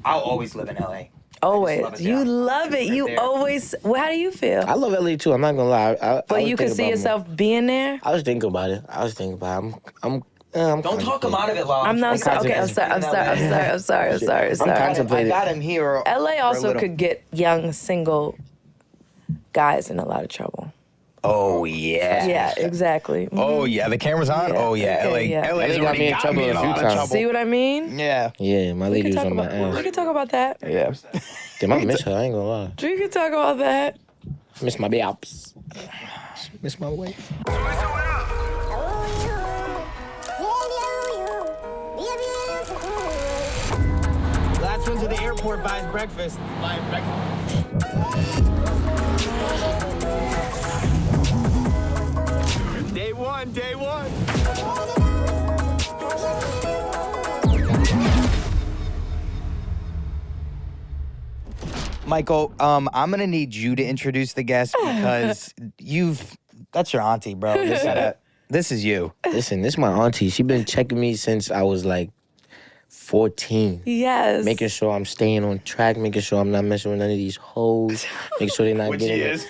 I'll always live in LA. Always. You love it. You always. Well, how do you feel? I love LA too. I'm not gonna lie. But you can see yourself being there. I was thinking about it. I'm Don't talk him out of it, Lon. I'm not sorry. Okay, I'm sorry. I'm sorry. I got him here. LA also could get young single guys in a lot of trouble. Oh, yeah. Yeah, exactly. Mm-hmm. Oh, yeah. The camera's on? Yeah. Oh, yeah. Okay, LA got me in trouble a few times. See what I mean? Yeah. Yeah, my lady was on my ass. We can talk about that. Yeah. Damn, I miss her. I ain't gonna lie. We can talk about that. Miss my babes. Miss my wife. Last one to the airport buys breakfast. Day one. Michael, I'm gonna need you to introduce the guest because that's your auntie, bro. This is you. Listen, this is my auntie. She been checking me since I was like 14. Yes. Making sure I'm staying on track, making sure I'm not messing with none of these hoes, making sure they're not getting it.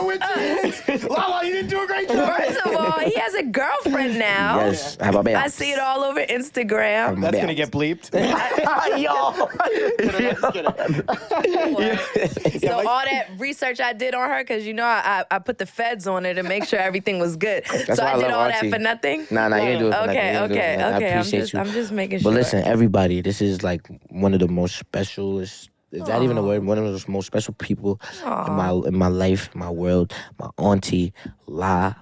Which he is. Lala, you didn't do a great job. First of all, he has a girlfriend now. Yes, I have a babe. I see it all over Instagram. That's gonna get bleeped. So all that research I did on her, because you know I put the feds on her to make sure everything was good. That's so why I did love all Auntie. that for nothing? Nah, you ain't do it for nothing. You ain't do it for Okay. nothing. I appreciate you. I'm just making sure. But listen, everybody, this is like one of the most special. Is that even a word? One of the most special people in my life, in my world. My auntie, La.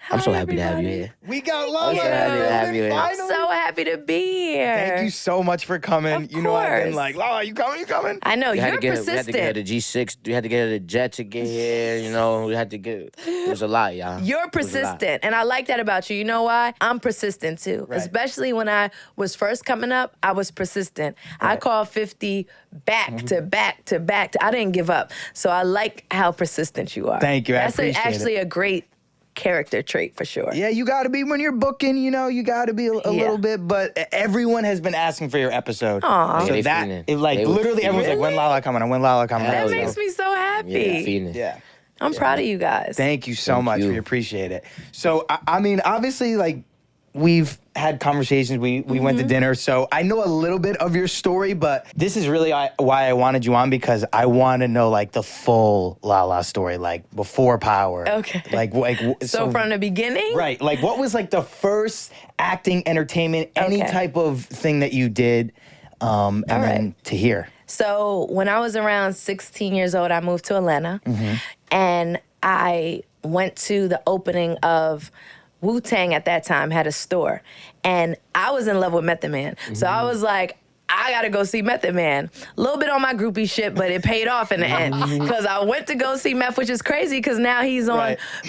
I'm so happy to have you here. We got Lala. I'm so happy to have you here. I'm so happy to be here. Thank you so much for coming. Of You know, I've been course. like, Lala, you coming? I know, We had you're to get her, we had to get her persistent. the G6. We had to get her the jet to get here. You know, we had to get. It was a lot, y'all. You're It was a lot. persistent, and I like that about you. You know why? I'm persistent too. Right. Especially when I was first coming up, I was persistent. I called 50 back to back to back. I didn't give up. So I like how persistent you are. Thank you. I That's appreciate actually a great character trait for sure. Yeah, you got to be when you're booking. You know, you got to be a little bit. But everyone has been asking for your episode. Aw. Yeah, So they that, fiending. it, like, They was literally, everyone's like, when Lala coming? When Lala coming? That Hell makes me so happy. Yeah, feeling. Yeah. I'm proud of you guys. Thank you so Thank much. you. We appreciate it. So, I mean, obviously, like, we've had conversations. We went to dinner. So I know a little bit of your story, but this is really why I wanted you on, because I want to know, like, the full Lala story, like, before Power. Okay. So from the beginning? right. Like, what was, like, the first acting, entertainment, any Okay. type of thing that you did, and then to hear? So when I was around 16 years old, I moved to Atlanta, and I went to the opening of Wu-Tang at that time, had a store, and I was in love with Method Man. So I was like, I gotta go see Method Man. A little bit on my groupie shit, but it paid off in the end. Because I went to go see Meth, which is crazy, because now he's on,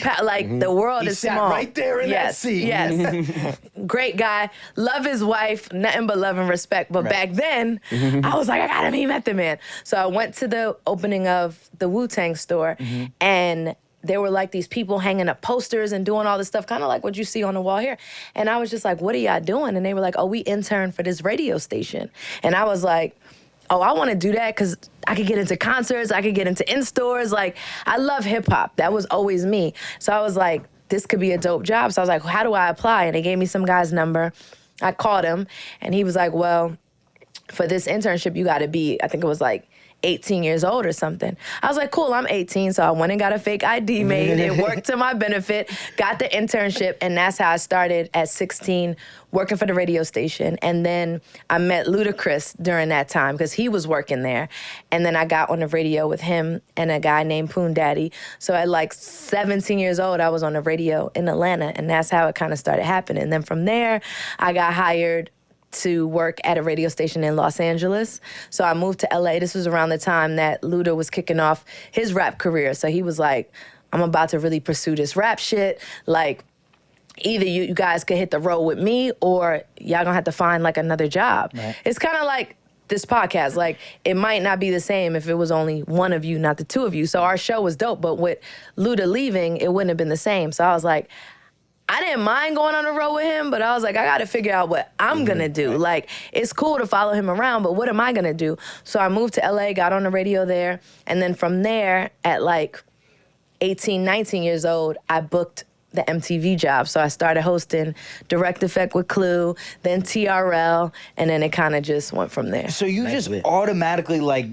Right. the world He is sat small. right there in that seat. Yes, great guy. Love his wife, nothing but love and respect. But back then, I was like, I gotta meet Method Man. So I went to the opening of the Wu-Tang store, and there were like these people hanging up posters and doing all this stuff, kind of like what you see on the wall here. And I was just like, what are y'all doing? And they were like, oh, we intern for this radio station. And I was like, oh, I want to do that because I could get into concerts, I could get into in-stores. Like, I love hip-hop. That was always me. So I was like, this could be a dope job. So I was like, how do I apply? And they gave me some guy's number. I called him, and he was like, well, for this internship, you got to be, I think it was like 18 years old or something. I was like, cool, I'm 18, so I went and got a fake ID made. It worked to my benefit, got the internship, and that's how I started at 16 working for the radio station. And then I met Ludacris during that time because he was working there. And then I got on the radio with him and a guy named Poon Daddy. So at like 17 years old, I was on the radio in Atlanta, and that's how it kind of started happening. And then from there, I got hired to work at a radio station in Los Angeles. So I moved to LA. This was around the time that Luda was kicking off his rap career. So he was like, I'm about to really pursue this rap shit. Like, either you guys could hit the road with me, or y'all gonna have to find like another job. Right. It's kind of like this podcast. Like, it might not be the same if it was only one of you, not the two of you. So our show was dope, but with Luda leaving, it wouldn't have been the same. So I was like, I didn't mind going on the road with him, but I was like, I got to figure out what I'm going to do. Like, it's cool to follow him around, but what am I going to do? So I moved to LA, got on the radio there. And then from there, at like 18, 19 years old, I booked the MTV job. So I started hosting Direct Effect with Clue, then TRL, and then it kind of just went from there. So you just automatically, like,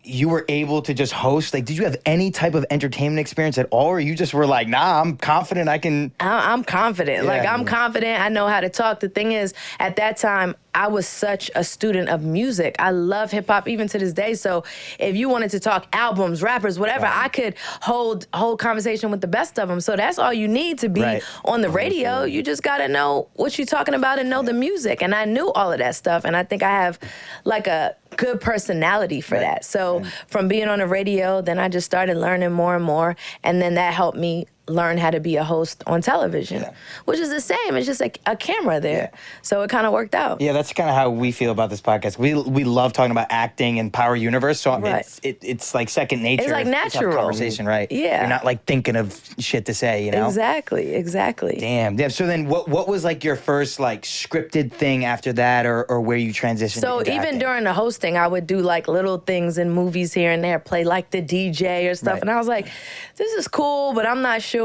you were able to just host? Like, did you have any type of entertainment experience at all? Or you just were like, nah, I'm confident I can... I'm confident. Yeah. Like, I'm confident. I know how to talk. The thing is, at that time, I was such a student of music. I love hip hop even to this day. So if you wanted to talk albums, rappers, whatever, I could hold conversation with the best of them. So that's all you need to be on the radio. You just got to know what you're talking about and know the music. And I knew all of that stuff. And I think I have like a good personality for that. So from being on the radio, then I just started learning more and more. And then that helped me learn how to be a host on television, which is the same. It's just like a camera there. So it kind of worked out. Yeah, that's kind of how we feel about this podcast. We love talking about acting and Power Universe, so it's like second nature. It's like natural. Conversation, right? Yeah. You're not like thinking of shit to say, you know? Exactly. Damn. So then what was like your first like scripted thing after that, or where you transitioned So into even acting? during the hosting, I would do like little things in movies here and there, play like the DJ or stuff. And I was like, this is cool, but I'm not sure.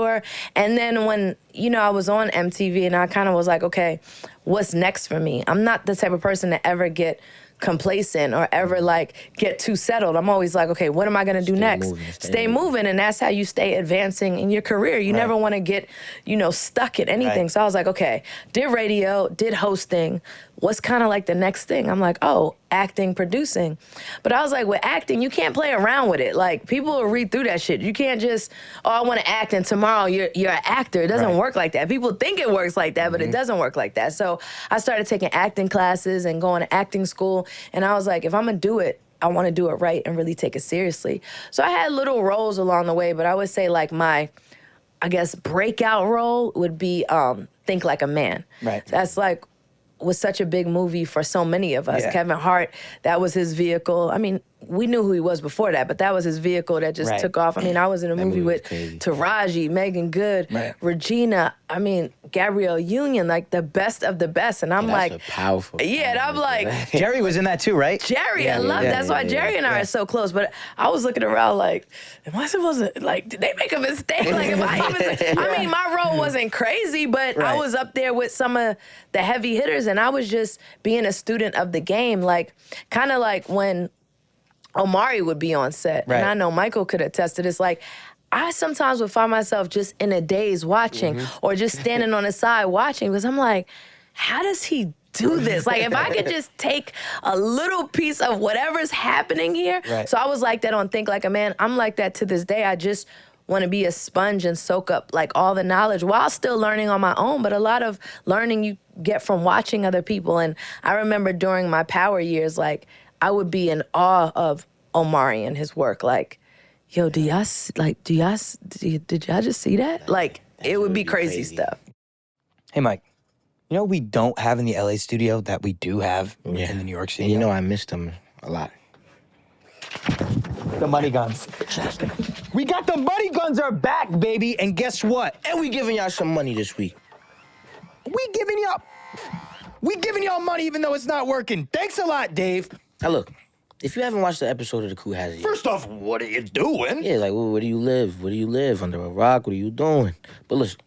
And then when, I was on MTV and I kind of was like, okay, what's next for me? I'm not the type of person to ever get complacent or ever like get too settled. I'm always like, okay, what am I gonna do next? Stay moving, and that's how you stay advancing in your career. You never want to get, stuck at anything. So I was like, okay, did radio, did hosting. What's kind of like the next thing? I'm like, oh, acting, producing. But I was like, with acting, you can't play around with it. Like, people will read through that shit. You can't just, I want to act, and tomorrow you're an actor. It doesn't work like that. People think it works like that, but it doesn't work like that. So I started taking acting classes and going to acting school, and I was like, if I'm going to do it, I want to do it right and really take it seriously. So I had little roles along the way, but I would say like my, I guess, breakout role would be Think Like a Man. Right. That's like, was such a big movie for so many of us. Kevin Hart, that was his vehicle. I mean, we knew who he was before that, but that was his vehicle that just took off. I mean, I was in a movie with Taraji, Megan Good, Regina, Gabrielle Union, like the best of the best. And I'm like, powerful. Yeah, and I'm like, Jerry was in that too, right? Jerry, I love that's why Jerry and I are so close. But I was looking around like, am I supposed to, like, did they make a mistake? Like, am I even, my role wasn't crazy, but I was up there with some of the heavy hitters, and I was just being a student of the game, like, kind of like when Omari would be on set. And I know Michael could attest to this. Like, I sometimes would find myself just in a daze watching or just standing on the side watching, because I'm like, how does he do this? Like, if I could just take a little piece of whatever's happening here. So I was like that on Think Like a Man. I'm like that to this day. I just want to be a sponge and soak up like all the knowledge while still learning on my own. But a lot of learning you get from watching other people. And I remember during my Power years, like, I would be in awe of Omari and his work. Like, yo, did y'all just see that? Like, it would be crazy stuff. Hey, Mike, you know what we don't have in the LA studio that we do have in the New York studio? I missed them a lot. The money guns. We got the money guns are back, baby. And guess what? And we giving y'all some money this week. We giving y'all money even though it's not working. Thanks a lot, Dave. Now look, if you haven't watched the episode of The Coup Has It yet, First off, what are you doing? yeah, like, well, where do you live? Where do you live? Under a rock? What are you doing? But listen,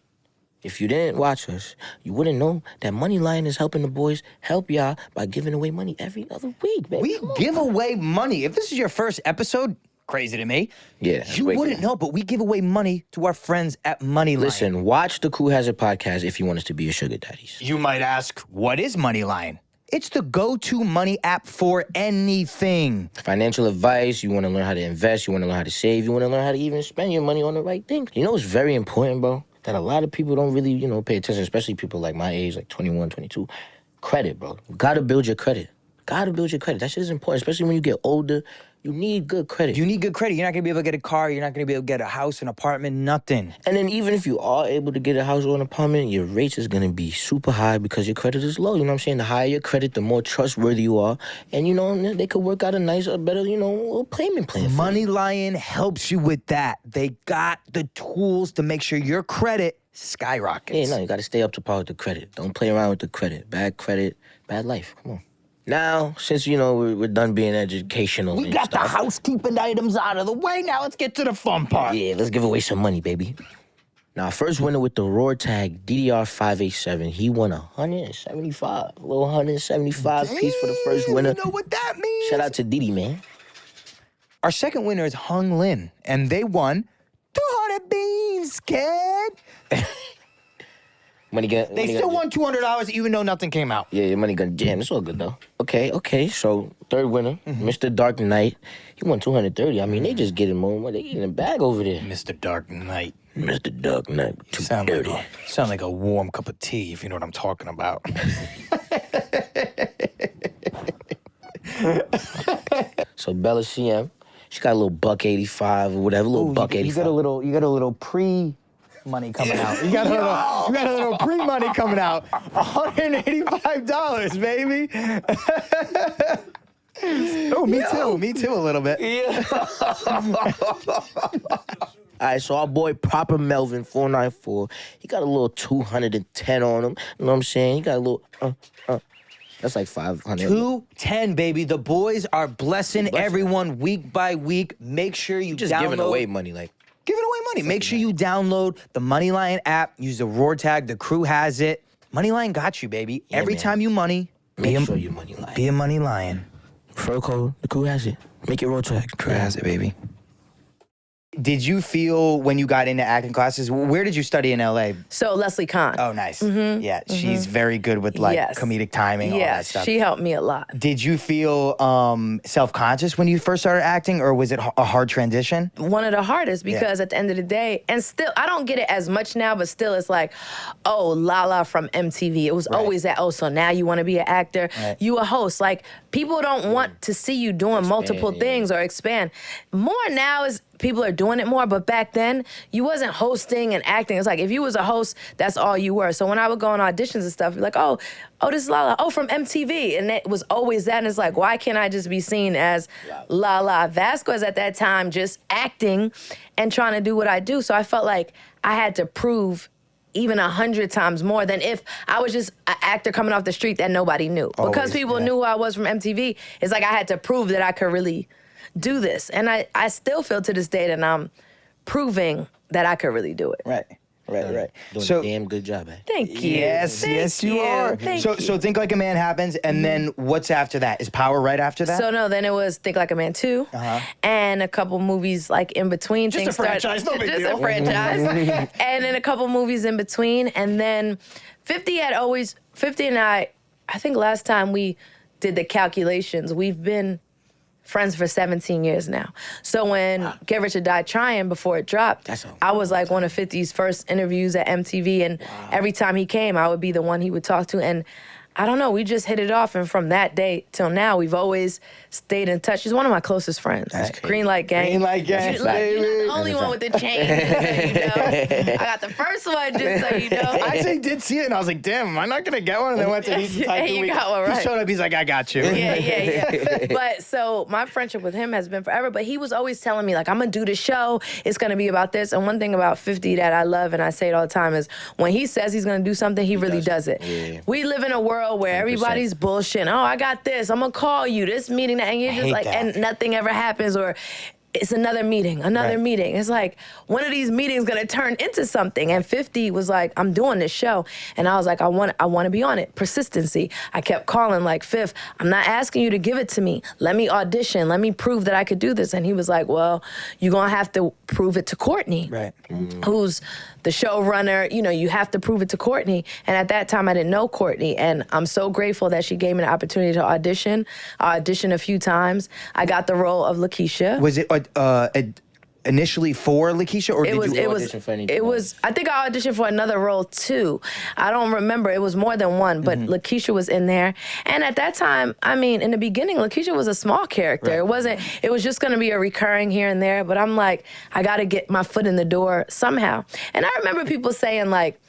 if you didn't watch us, you wouldn't know that MoneyLion is helping the boys help y'all by giving away money every other week, baby. We give away money. If this is your first episode, crazy to me. Yeah, that's You wicked. wouldn't know, but we give away money to our friends at MoneyLion. Listen, watch the Coup Has It podcast if you want us to be your sugar daddies. You might ask, what is MoneyLion? It's the go-to money app for anything. Financial advice, you want to learn how to invest, you want to learn how to save, you want to learn how to even spend your money on the right things. You know what's very important, bro? That a lot of people don't really, pay attention, especially people like my age, like 21, 22. Credit, bro. You gotta build your credit. That shit is important, especially when you get older. You need good credit. You need good credit. You're not going to be able to get a car. You're not going to be able to get a house, an apartment, nothing. And then even if you are able to get a house or an apartment, your rates is going to be super high because your credit is low. You know what I'm saying? The higher your credit, the more trustworthy you are. And, they could work out a better, little payment plan for you. MoneyLion helps you with that. They got the tools to make sure your credit skyrockets. Yeah, no, you gotta stay up to par with the credit. Don't play around with the credit. Bad life. Come on. Now, since we're done being educational, We and got the stuff, housekeeping items out of the way. Now let's get to the fun part. Yeah, let's give away some money, baby. Now, first winner with the Roar Tag, DDR587. He won 175. A little 175 piece for the first winner. You know what that means? Shout out to Didi, man. Our second winner is Hung Lin, and they won 200 beans, kid. They still won $200 even though nothing came out. Yeah, your money gonna jam. It's all good though. Okay. So third winner, Mr. Dark Knight. He won 230. I mean, they just getting more money. They getting a bag over there. Mr. Dark Knight. Mr. Dark Knight. Sound like a warm cup of tea, if you know what I'm talking about. So Bella CM, she got a little $185 or whatever, $185. You got a little pre-money coming out. You got a little pre-money coming out. $185, baby. Oh, me too, a little bit. Yeah. All right, so our boy Proper Melvin 494, he got a little 210 on him. You know what I'm saying? He got a little that's like 500. 210, baby. The boys are blessing everyone week by week. Make sure you just download. giving away money, like. Giving away money. Make sure you download the MoneyLion app. Use the Roar Tag. The crew has it. MoneyLion got you, baby. Yeah, Every man. time you money, Make sure you money line. be a MoneyLion. Referral code, the crew has it. Make it Roar Tag. Crew has it, baby. Did you feel when you got into acting classes, where did you study in LA? So Leslie Kahn. Oh, nice. Yeah, she's very good with like Yes. comedic timing, all that Yes, stuff. she helped me a lot. Did you feel self-conscious when you first started acting, or was it a hard transition? One of the hardest because at the end of the day, and still, I don't get it as much now, but still it's like, oh, Lala from MTV. It was always that, oh, so now you want to be an actor. Right. You a host. Like, people don't want to see you doing multiple things or expand. More now is people are doing it more, but back then, you wasn't hosting and acting. It's like, if you was a host, that's all you were. So when I would go on auditions and stuff, like, oh, this is Lala. Oh, from MTV. And it was always that. And it's like, why can't I just be seen as Lala Vasquez at that time, just acting and trying to do what I do? So I felt like I had to prove even 100 times more than if I was just an actor coming off the street that nobody knew. Because people knew who I was from MTV, it's like I had to prove that I could really do this. And I still feel to this day that I'm proving that I could really do it. Right. Doing So- a damn good job, man. Thank you. Yes, Thank yes, you are. Thank So you. Think Like a Man happens, and then what's after that? Is Power right after that? So no, then it was Think Like a Man 2, and a couple movies like in between. Just a Things started- franchise, no big just deal. a franchise. And then a couple movies in between, and then 50 and I think last time we did the calculations, we've been friends for 17 years now. So when Get Rich or Die Trying, before it dropped, I was like one of 50's first interviews at MTV, and every time he came, I would be the one he would talk to. And I don't know, we just hit it off, and from that day till now, we've always stayed in touch. He's one of my closest friends. Green Light Gang. Green Light Gang, You're, like, you're baby. not the only one with the chain, just so you know. I got the first one, just so you know. I actually did see it, and I was like, damn, am I not going to get one? And then went to East Time And you got one, He right. showed up, he's like, I got you. Yeah. But so my friendship with him has been forever. But he was always telling me, like, I'm going to do the show. It's going to be about this. And one thing about 50 that I love, and I say it all the time, is when he says he's going to do something, he really does it. Yeah. We live in a world where 100%. everybody's bullshitting. Oh, I got this. I'm going to call you. This meeting, that. And you're just hate like, that. and nothing ever happens, or it's another meeting. It's like, one of these meetings gonna turn into something. And 50 was like, I'm doing this show. And I was like, I want to be on it. Persistency. I kept calling like, Fifth, I'm not asking you to give it to me. Let me audition. Let me prove that I could do this. And he was like, well, you're gonna have to prove it to Courtney. Right. Who's the showrunner. You know, you have to prove it to Courtney. And at that time, I didn't know Courtney. And I'm so grateful that she gave me the opportunity to audition. I auditioned a few times. I got the role of Lakeisha. Was it initially for Lakeisha, or did you audition for anything I think I auditioned for another role too. I don't remember. It was more than one, but Lakeisha was in there. And at that time, I mean, in the beginning, Lakeisha was a small character. It was just gonna be a recurring here and there, but I'm like, I gotta get my foot in the door somehow. And I remember people saying like,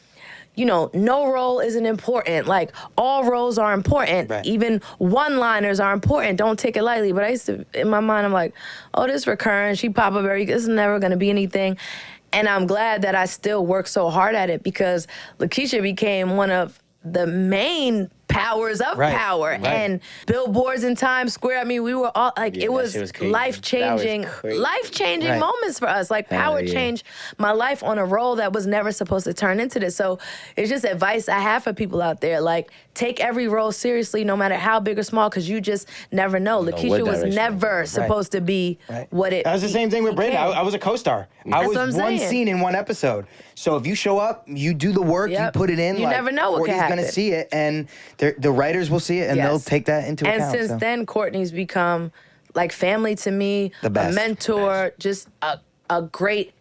you know, no role isn't important. Like, all roles are important. Right. Even one-liners are important. Don't take it lightly. But I used to, in my mind, I'm like, oh, this recurring. She pop up this is never going to be anything. And I'm glad that I still work so hard at it because Lakeisha became one of the main powers of power. And billboards in Times Square. I mean, we were all like, it was life-changing moments for us. Like, power changed my life on a role that was never supposed to turn into this. So it's just advice I have for people out there. Like, take every role seriously, no matter how big or small, because you just never know. Lakeisha was never supposed to be what it That was the same thing with Brandon. I was a co-star. I was one scene in one episode. So if you show up, you do the work, you put it in. You never know what can happen. Courtney's gonna see it, and the writers will see it, and they'll take that into account. And since then, Courtney's become like family to me, the best. A mentor, just a great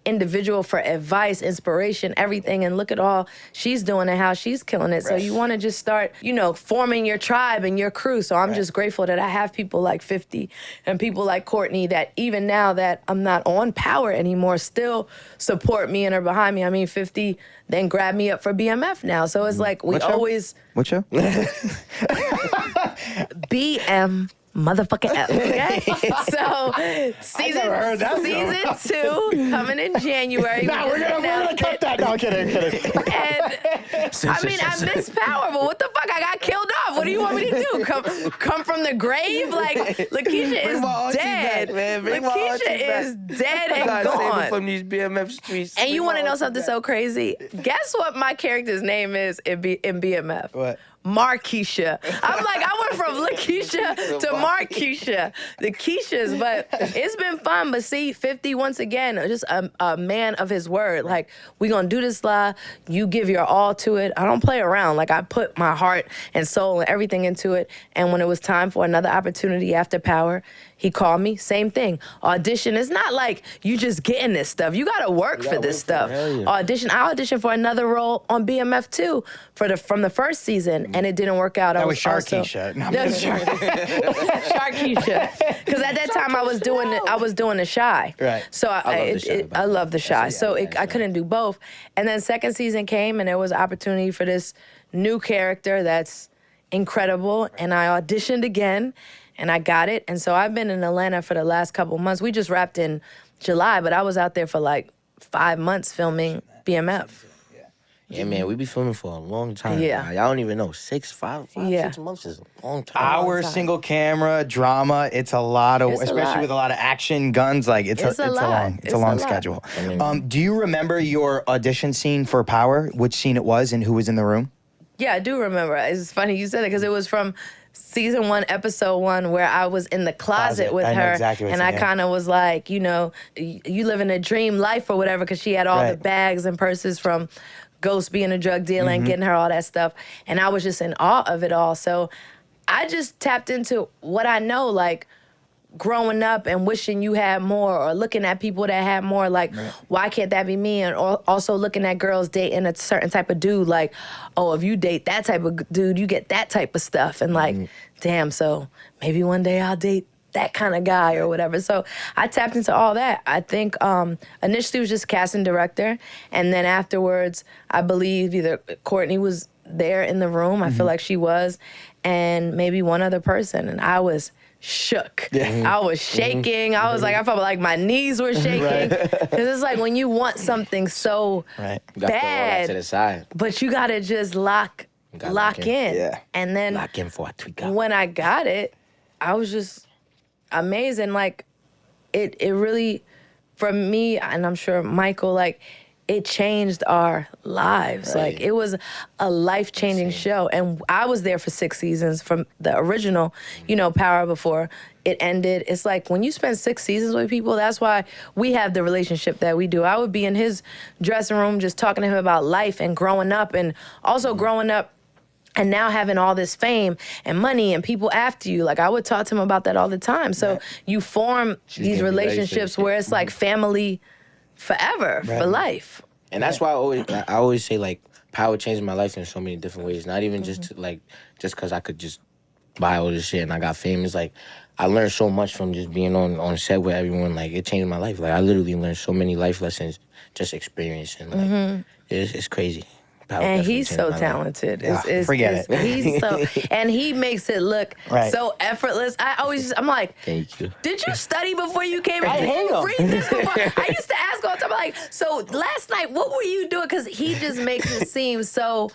individual for advice, inspiration, everything. And look at all she's doing and how she's killing it. So you want to just start, forming your tribe and your crew. So I'm just grateful that I have people like 50 and people like Courtney that even now that I'm not on Power anymore, still support me and are behind me. I mean, 50 then grabbed me up for BMF now. So it's like we always... What show? BM motherfucking F, okay? So season 2 coming in January. Nah, we're gonna cut that. No, I'm kidding. And I mean, I miss Power, but what the fuck? I got killed off. What do you want me to do? Come from the grave? Like, Lakeisha is dead. Lakeisha is dead and gone. Save from these BMF streets. And you want to know something so crazy? Guess what my character's name is in BMF? What? Markeisha. I'm like, I went from Lakeisha to Markeisha. The Keishas, but it's been fun. But see, 50, once again, just a man of his word. Like, we gonna do this live. You give your all to it. I don't play around. Like, I put my heart and soul and everything into it. And when it was time for another opportunity after Power, he called me, same thing. Audition. It's not like you just getting this stuff. You gotta work for this stuff. Audition. I auditioned for another role on BMF too from the first season, and it didn't work out. That was Sharkeisha. Sharkeisha. Because at that time I was doing the Shy. Right. So I love the Shy. So I couldn't do both. And then second season came, and there was an opportunity for this new character that's incredible, and I auditioned again. And I got it. And so I've been in Atlanta for the last couple months. We just wrapped in July, but I was out there for like 5 months filming BMF. Yeah, man, we be filming for a long time. Yeah. I don't even know. 6 months is a long time. Our single camera drama, it's a lot of, especially with a lot of action, guns. Like it's a long schedule. Do you remember your audition scene for Power? Which scene it was and who was in the room? Yeah, I do remember. It's funny you said it because it was from season 1, episode 1, where I was in the closet with her, and I kind of was like, you living a dream life or whatever, because she had all the bags and purses from Ghost being a drug dealer and getting her all that stuff, and I was just in awe of it all. So I just tapped into what I know, like growing up and wishing you had more, or looking at people that had more, like, why can't that be me? And also looking at girls dating a certain type of dude, like, oh, if you date that type of dude, you get that type of stuff. And like, damn, so maybe one day I'll date that kind of guy or whatever. So I tapped into all that. I think initially it was just casting director, and then afterwards, I believe either Courtney was there in the room, I feel like she was, and maybe one other person, and I was shook. I was shaking. I was like, I felt like my knees were shaking. Because it's like when you want something so bad, to the side. but you gotta just lock in. Yeah. And then Lock in before I tweak out. when I got it, I was just amazed. And like, it really, for me, and I'm sure Michael, like, it changed our lives. Like, it was a life-changing show. And I was there for 6 seasons from the original, Power before it ended. It's like when you spend 6 seasons with people, that's why we have the relationship that we do. I would be in his dressing room just talking to him about life and growing up, and also growing up and now having all this fame and money and people after you. Like, I would talk to him about that all the time. So you form these relationships where it's like family forever, for life. And that's why I always say, like, Power changed my life in so many different ways. Not even just because I could just buy all this shit and I got famous. Like, I learned so much from just being on set with everyone. Like, it changed my life. Like, I literally learned so many life lessons just experiencing. Like, it's crazy. And he's so talented. Forget it. He's so, and he makes it look so effortless. I'm like, thank you. did you study before you came in? I Did hate you him. read this before? I used to ask all the time, like, so last night, what were you doing? Because he just makes it seem so.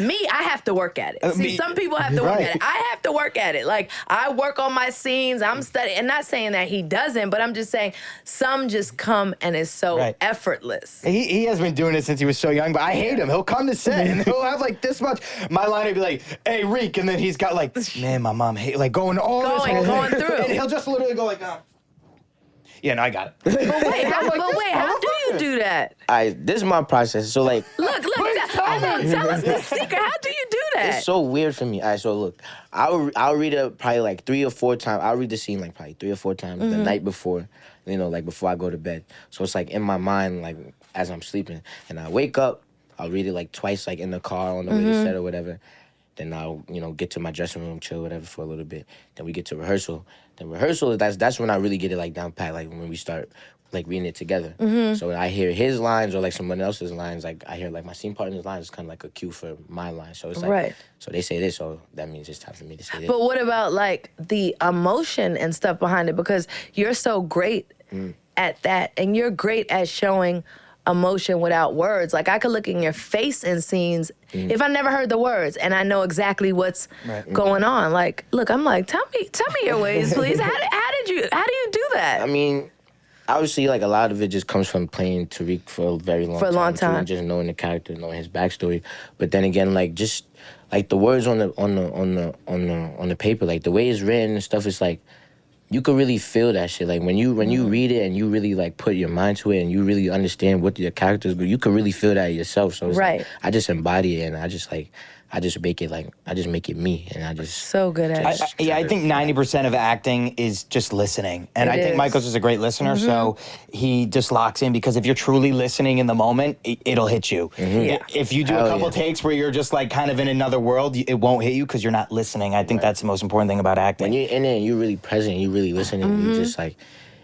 Me, I have to work at it. See, some people have to work at it. I have to work at it. Like, I work on my scenes. I'm studying, and not saying that he doesn't, but I'm just saying some just come and it's so effortless. He has been doing it since he was so young, but I hate him. He'll come to set and he'll have like this much. My line would be like, "Hey, Reek," and then he's got like, "Man, my mom hate," like going all this whole going thing. through. And he'll just literally go like, "Yeah, no, I got it." But wait, how do you do that? This is my process. So like, Look, tell us the secret. How do you do that? it's so weird for me. All right, so look, I'll read it probably like 3 or 4 times. I'll read the scene like probably 3 or 4 times the night before, like before I go to bed. So it's like in my mind, like as I'm sleeping, and I wake up, I'll read it like twice, like in the car on the way to set or whatever. Then I'll, get to my dressing room, chill, whatever, for a little bit. Then we get to rehearsal. Then rehearsal, that's when I really get it like down pat, like when we start like reading it together. So when I hear his lines or like someone else's lines, like I hear like my scene partner's lines, it's kind of like a cue for my line. So it's like, so they say this, so that means it's time for me to say this. But what about like the emotion and stuff behind it? Because you're so great at that, and you're great at showing emotion without words. Like I could look in your face in scenes if I never heard the words and I know exactly what's going on. Like, look, I'm like, tell me your ways, please. How do you do that? I mean, obviously, like a lot of it just comes from playing Tariq for a very long time. For a long time. Just knowing the character, knowing his backstory. But then again, like just like the words on the paper, like the way it's written and stuff, it's like you could really feel that shit. Like when you read it and you really like put your mind to it and you really understand what your characters do, you could really feel that yourself. So it's like, I just embody it and I just make it me, and I just so good at it. I think 90% of acting is just listening, and I think Michael's is a great listener. So he just locks in because if you're truly listening in the moment, it'll hit you. If you do a couple takes where you're just like kind of in another world, it won't hit you because you're not listening. I think that's the most important thing about acting. When you're in it, and you're really present, you're really listening. You just like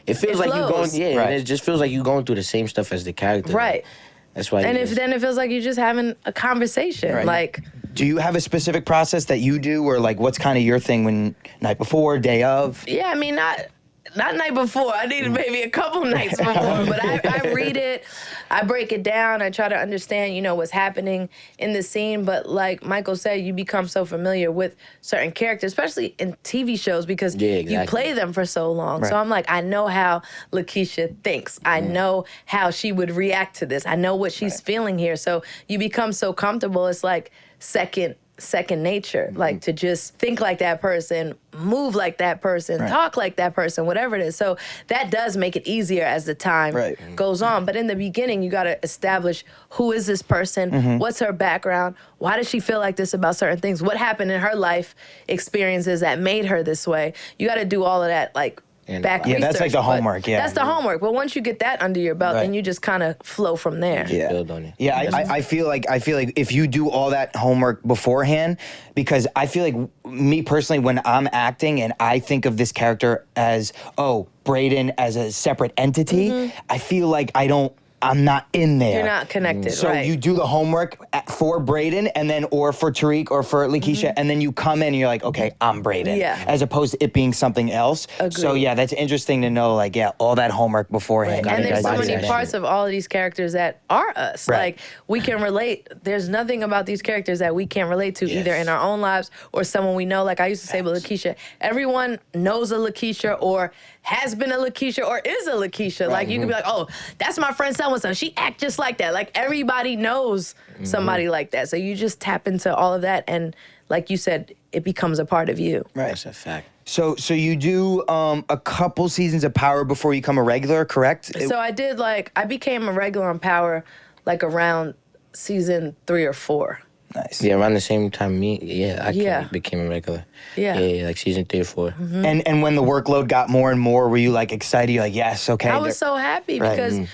it feels like you're going, and it just feels like you're going through the same stuff as the character. Right. That's why. And then it feels like you're just having a conversation. Like, do you have a specific process that you do, or like what's kind of your thing when night before, day of? Yeah, I mean, not night before. I needed maybe a couple nights before, but I read it, I break it down, I try to understand, what's happening in the scene. But like Michael said, you become so familiar with certain characters, especially in TV shows, because you play them for so long. So I'm like, I know how Lakeisha thinks. I know how she would react to this. I know what she's feeling here. So you become so comfortable. It's like second nature, like to just think like that person, move like that person, talk like that person, whatever it is. So that does make it easier as the time goes on. But in the beginning, you got to establish who is this person, what's her background, why does she feel like this about certain things, what happened in her life experiences that made her this way. You got to do all of that, like, back research. That's like the homework. That's the homework. But once you get that under your belt, then you just kind of flow from there. build on it. I feel like if you do all that homework beforehand, because I feel like me personally, when I'm acting and I think of this character as Brayden as a separate entity, I feel like I'm not in there. You're not connected, So you do the homework for Brayden, and then or for Tariq or for Lakeisha, and then you come in and you're like, okay, I'm Brayden. As opposed to it being something else. Agreed. So that's interesting to know, like, all that homework beforehand. And there's so many parts of all of these characters that are us. Like, we can relate. There's nothing about these characters that we can't relate to, either in our own lives or someone we know. Like I used to say with Lakeisha, everyone knows a Lakeisha or has been a Lakeisha or is a Lakeisha. Like, you can be like, oh, that's my friend so-and-so. She act just like that. Like, everybody knows somebody like that. So you just tap into all of that, and like you said, it becomes a part of you. That's a fact. So you do a couple seasons of Power before you become a regular, correct? So I became a regular on Power like around season 3 or 4. Nice. Yeah, around the same time I became a regular. Yeah, like season 3 or 4. And when the workload got more and more, were you like excited? You're like, yes, okay. I was so happy because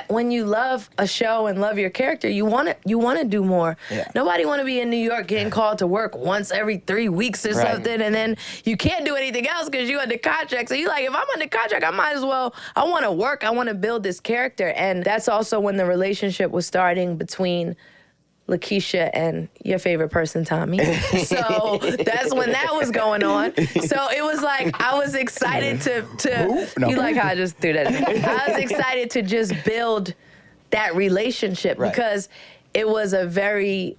when you love a show and love your character, you want to do more. Nobody want to be in New York getting called to work once every 3 weeks or something, and then you can't do anything else because you're under contract. So you like, if I'm under contract, I might as well. I want to work. I want to build this character, and that's also when the relationship was starting between Lakeisha and your favorite person, Tommy. So that's when that was going on. So it was like, I was excited to No. you like how I just threw that in. I was excited to just build that relationship because it was a very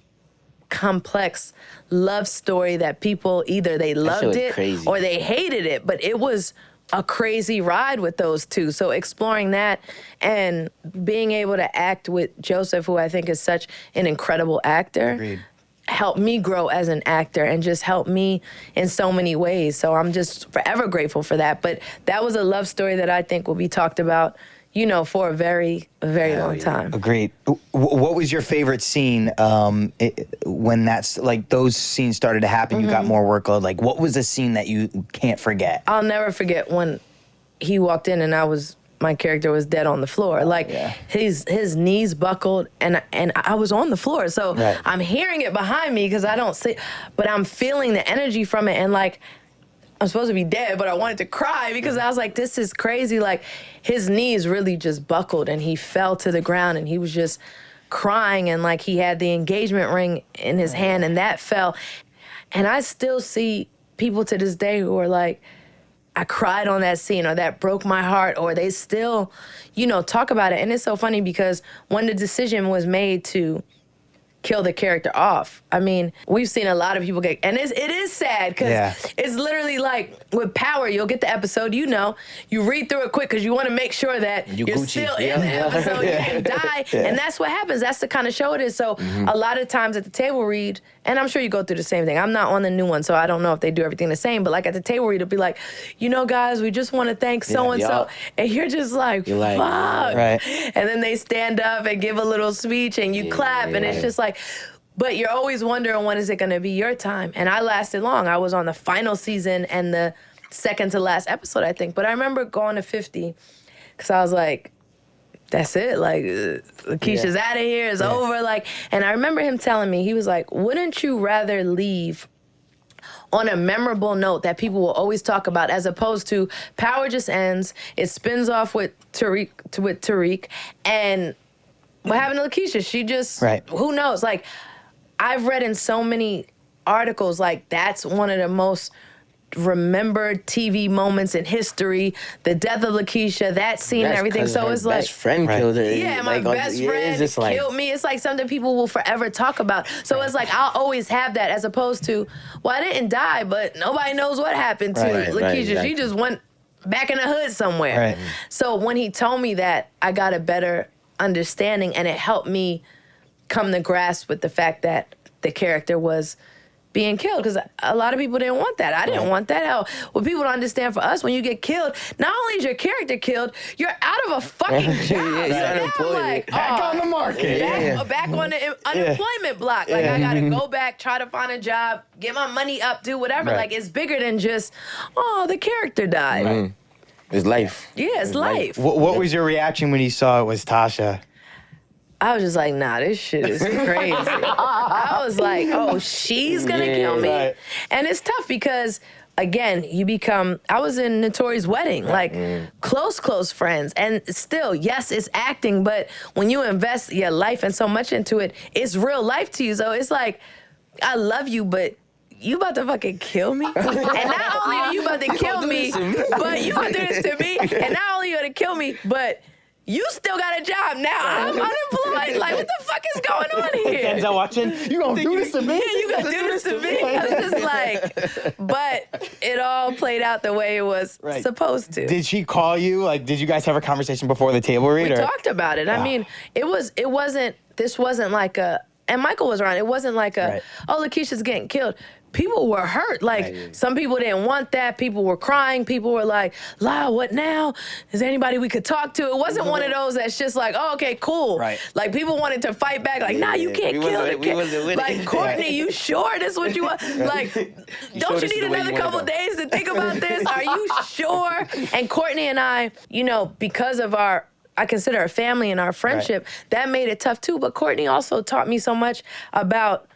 complex love story that people either they loved it crazy. or they hated it, but it was a crazy ride with those two. So exploring that and being able to act with Joseph, who I think is such an incredible actor, Agreed. helped me grow as an actor and just helped me in so many ways. So I'm just forever grateful for that. But that was a love story that I think will be talked about, you know, for a very long time. Agreed. What was your favorite scene when that's like those scenes started to happen? You got more workload. Like, what was a scene that you can't forget? I'll never forget when he walked in and my character was dead on the floor. Like his knees buckled and I was on the floor. So I'm hearing it behind me because I don't see, but I'm feeling the energy from it. And like, I'm supposed to be dead, but I wanted to cry because I was like, this is crazy. Like his knees really just buckled and he fell to the ground and he was just crying and like he had the engagement ring in his hand and that fell. And I still see people to this day who are like, I cried on that scene or that broke my heart or they still, you know, talk about it. And it's so funny because when the decision was made to kill the character off. I mean, we've seen a lot of people get, and it is sad because it's literally like with Power, you'll get the episode, you know, you read through it quick because you want to make sure that you're still in the episode, you didn't die, and that's what happens. That's the kind of show it is. So a lot of times at the table read, and I'm sure you go through the same thing. I'm not on the new one, so I don't know if they do everything the same, but like at the table read, it'll be like, you know, guys, we just want to thank so-and-so, and you're just like, fuck. And then they stand up and give a little speech and you clap, and it's just like, but you're always wondering when is it going to be your time. And I lasted long. I was on the final season and the second to last episode, I think. But I remember going to 50 because I was like, that's it. Like, Keisha's out of here. It's over. Like, and I remember him telling me, he was like, wouldn't you rather leave on a memorable note that people will always talk about as opposed to Power just ends, it spins off with Tariq, and what happened to Lakeisha? She just, who knows? Like, I've read in so many articles, like, that's one of the most remembered TV moments in history. The death of Lakeisha, that scene and everything. So it's like, best friend killed her. Yeah, my best friend killed me. It's like something people will forever talk about. So it's like, I'll always have that as opposed to, well, I didn't die, but nobody knows what happened to Lakeisha. She just went back in the hood somewhere. So when he told me that, I got a better understanding, and it helped me come to grasp with the fact that the character was being killed, because a lot of people didn't want that. I didn't want that. Hell, what people don't understand for us, when you get killed, not only is your character killed, you're out of a fucking job. So now I'm like, back on the market. Back on the unemployment block. Like, I gotta go back, try to find a job, get my money up, do whatever. Like, it's bigger than just, the character died. It's life. Yeah, it's life. What was your reaction when you saw it was Tasha? I was just like, nah, this shit is crazy. I was like, oh, she's gonna kill me. And it's tough because, again, I was in Notori's wedding, like close friends. And still, yes, it's acting, but when you invest your life and so much into it, it's real life to you. So it's like, I love you, but you about to fucking kill me? And not only are you about to kill me, but you gonna do this to me, and not only are you gonna kill me, but you still got a job now. I'm unemployed. Like, what the fuck is going on here? Denzel watching, you gonna do this to me? Yeah, you gonna do this to me? I was just like, but it all played out the way it was supposed to. Did she call you? Like, did you guys have a conversation before the table read? We talked about it. I mean, this wasn't like and Michael was around. It wasn't like Lakeisha's getting killed. People were hurt. Like, some people didn't want that. People were crying. People were like, "La, what now? Is there anybody we could talk to?" It wasn't one of those that's just like, "Oh, okay, cool." Like, people wanted to fight back. Like, "Nah, you can't kill it." Like, Courtney, you sure this is what you want? Like, don't you need another couple days to think about this? Are you sure? And Courtney and I, you know, because of I consider our family and our friendship, that made it tough too. But Courtney also taught me so much about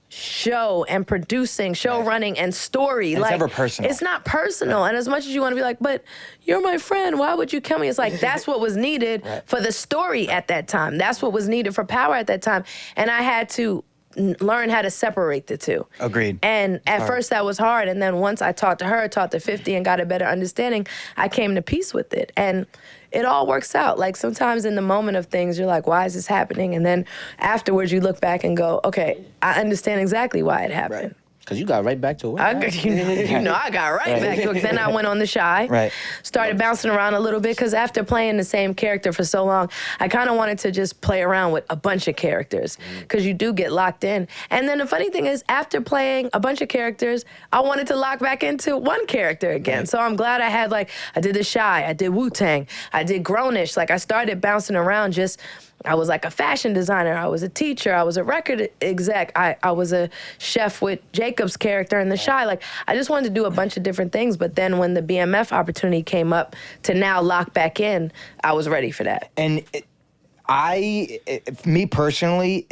show and producing, show running, and story. It's never personal. It's not personal. And as much as you want to be like, but you're my friend, why would you kill me? It's like, that's what was needed for the story at that time. That's what was needed for Power at that time. And I had to learn how to separate the two. Agreed. And at first that was hard. And then once I talked to her, taught to 50 and got a better understanding, I came to peace with it. And it all works out. Like sometimes in the moment of things, you're like, why is this happening? And then afterwards you look back and go, okay, I understand exactly why it happened. Right. Because you got right back to it. I got right back to it. Then I went on The Shy. Right. Started bouncing around a little bit because after playing the same character for so long, I kind of wanted to just play around with a bunch of characters because you do get locked in. And then the funny thing is, after playing a bunch of characters, I wanted to lock back into one character again. So I'm glad I had, like, I did The Shy, I did Wu-Tang, I did Grownish. Like, I started bouncing around just... I was like a fashion designer. I was a teacher. I was a record exec. I was a chef with Jacob's character in The Shy. Like, I just wanted to do a bunch of different things. But then when the BMF opportunity came up to now lock back in, I was ready for that. And me personally,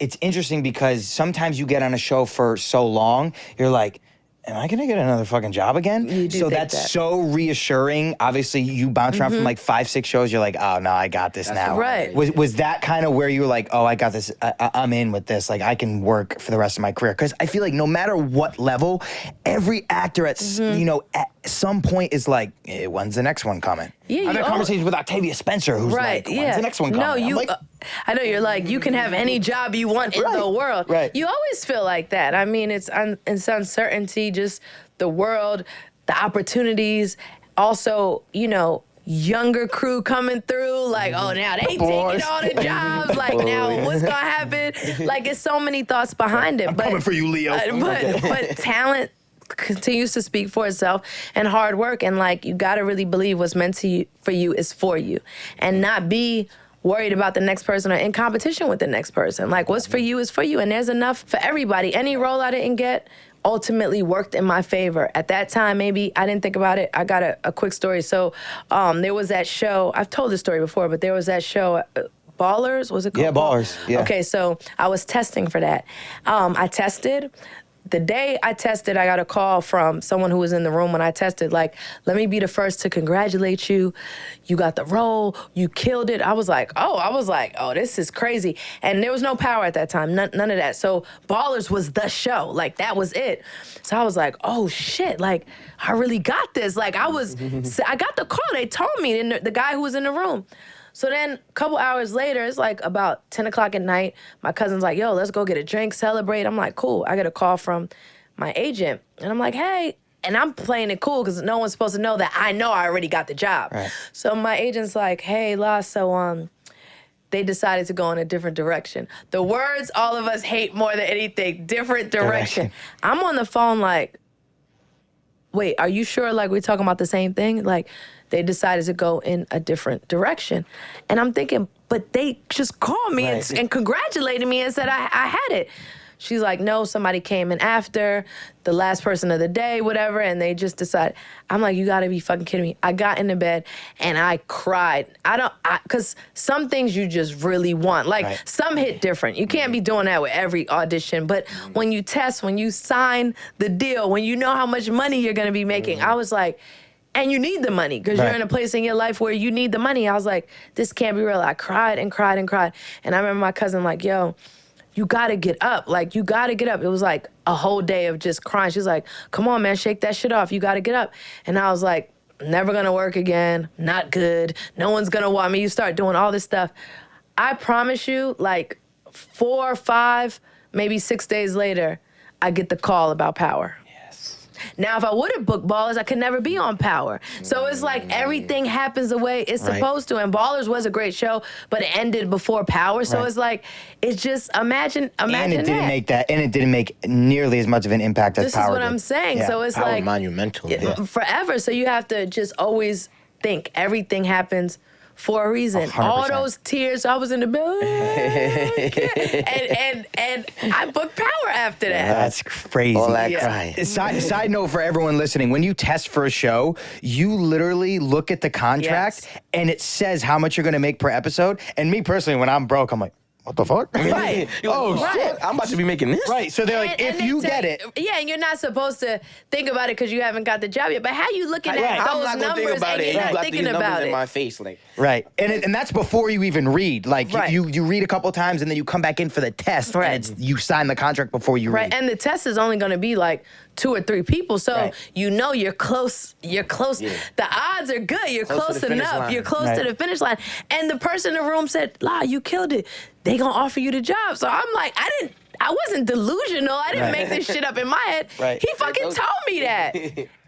it's interesting because sometimes you get on a show for so long, you're like, am I gonna get another fucking job again? You do so think that's that. so reassuring. Obviously, you bounce around from like 5-6 shows. You're like, oh no, I got this now. right. Was that kind of where you were like, oh, I got this. I'm in with this. Like I can work for the rest of my career. Because I feel like no matter what level, every actor at at some point is like, when's the next one coming? Yeah, I've had you conversations with Octavia Spencer, who's like, when's the next one coming? No, I'm you. like, I know you're like, you can have any job you want in the world. Right. You always feel like that. I mean, it's uncertainty, just the world, the opportunities. Also, younger crew coming through. Like, oh, now they taking all the jobs. Like, now what's gonna happen? Like, it's so many thoughts behind it. I'm coming for you, Leo. But talent continues to speak for itself, and hard work, and like you got to really believe what's meant for you is for you, and not be worried about the next person or in competition with the next person. Like what's for you is for you, and there's enough for everybody. Any role I didn't get ultimately worked in my favor. At that time, maybe I didn't think about it. I got a quick story. So there was that show, I've told this story before, but there was that show, Ballers, was it called? Yeah, Ballers. Yeah. Okay, so I was testing for that. I tested. The day I tested, I got a call from someone who was in the room when I tested, like, let me be the first to congratulate you. You got the role. You killed it. I was like, oh, this is crazy. And there was no Power at that time, none of that. So Ballers was the show. Like, that was it. So I was like, oh, shit. Like, I really got this. Like, I got the call. They told me, the guy who was in the room. So then a couple hours later, it's like about 10 o'clock at night, my cousin's like, yo, let's go get a drink, celebrate. I'm like, cool. I get a call from my agent. And I'm like, hey. And I'm playing it cool because no one's supposed to know that I know I already got the job. Right. So my agent's like, hey, La, so they decided to go in a different direction. The words all of us hate more than anything, different direction. I'm on the phone like, wait, are you sure like we're talking about the same thing? Like, they decided to go in a different direction. And I'm thinking, but they just called me and congratulated me and said I had it. She's like, no, somebody came in after, the last person of the day, whatever, and they just decided. I'm like, you gotta be fucking kidding me. I got into bed and I cried. Because some things you just really want. Like, some hit different. You can't be doing that with every audition. But when you test, when you sign the deal, when you know how much money you're gonna be making, I was like, and you need the money because you're in a place in your life where you need the money. I was like, this can't be real. I cried and cried and cried. And I remember my cousin like, yo, you gotta get up. Like, you gotta get up. It was like a whole day of just crying. She's like, come on, man, shake that shit off. You gotta get up. And I was like, never gonna work again. Not good. No one's gonna want me. You start doing all this stuff. I promise you, like 4 or 5, maybe 6 days later, I get the call about Power. Now, if I would have booked Ballers, I could never be on Power. So it's like everything happens the way it's supposed to. And Ballers was a great show, but it ended before Power. So it's like, it's just imagine and it didn't that. make that, and it didn't make nearly as much of an impact as This Power is what did. I'm saying. Yeah. So it's Power like monumental. forever. So you have to just always think everything happens for a reason. 100%. All those tears, I was in the bed, and I booked Power after that. That's crazy. All that crying. Side note for everyone listening, when you test for a show, you literally look at the contract and it says how much you're going to make per episode. And me personally, when I'm broke, I'm like, what the fuck? Right. Oh, shit. I'm about to be making this. Right. So they're like, if they you say- get it. Yeah, and you're not supposed to think about it because you haven't got the job yet. But how you looking at I'm those not gonna numbers think about and it. you're You not got thinking these numbers about in it? my face, like. Right. And that's before you even read. Like, Right. you read a couple times and then you come back in for the test. Right. And you sign the contract before you Right, read. and the test is only going to be like 2 or 3 people, so Right. you know you're close. You're close. Yeah. The odds are good. You're Close to close the finish enough. line. You're close Right. to the finish line. And the person in the room said, "La, you killed it. They gonna offer you the job." So I'm like, I wasn't delusional. I didn't make this shit up in my head. Right. He fucking told me that.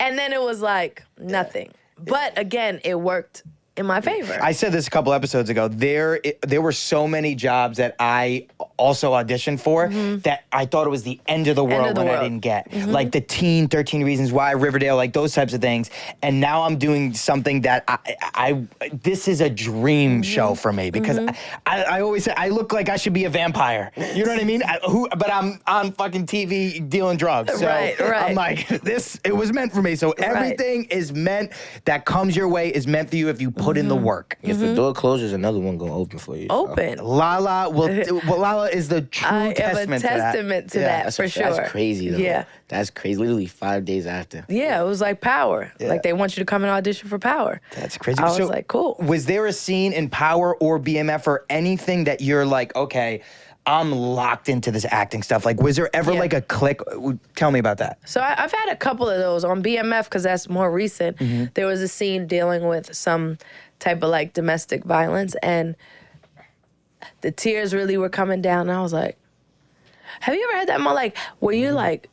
And then it was like nothing. But again, it worked in my favor. I said this a couple episodes ago. There were so many jobs that I also auditioned for that I thought it was the end of the world of the when I world. didn't get. Like the Teen 13 Reasons Why, Riverdale, like those types of things. And now I'm doing something that I this is a dream show for me because I always say I look like I should be a vampire. You know what I mean? But I'm on fucking TV dealing drugs. So Right. I'm like, it was meant for me. So everything is meant that comes your way is meant for you if you put in the work. If the door closes, another one gonna open for you. so. Open. Lala Lala is the true I am a testament testament to that, That's for sure. That's crazy, though. Yeah. That's crazy. Literally 5 days after. Yeah, it was like Power. Yeah. Like they want you to come and audition for Power. That's crazy. I was So, like, cool. Was there a scene in Power or BMF or anything that you're like, okay, I'm locked into this acting stuff? Like, was there ever Yeah. like a click? Tell me about that. So I've had a couple of those on BMF because that's more recent. There was a scene dealing with some type of like domestic violence, and the tears really were coming down. And I was like, have you ever had that moment like where you're like,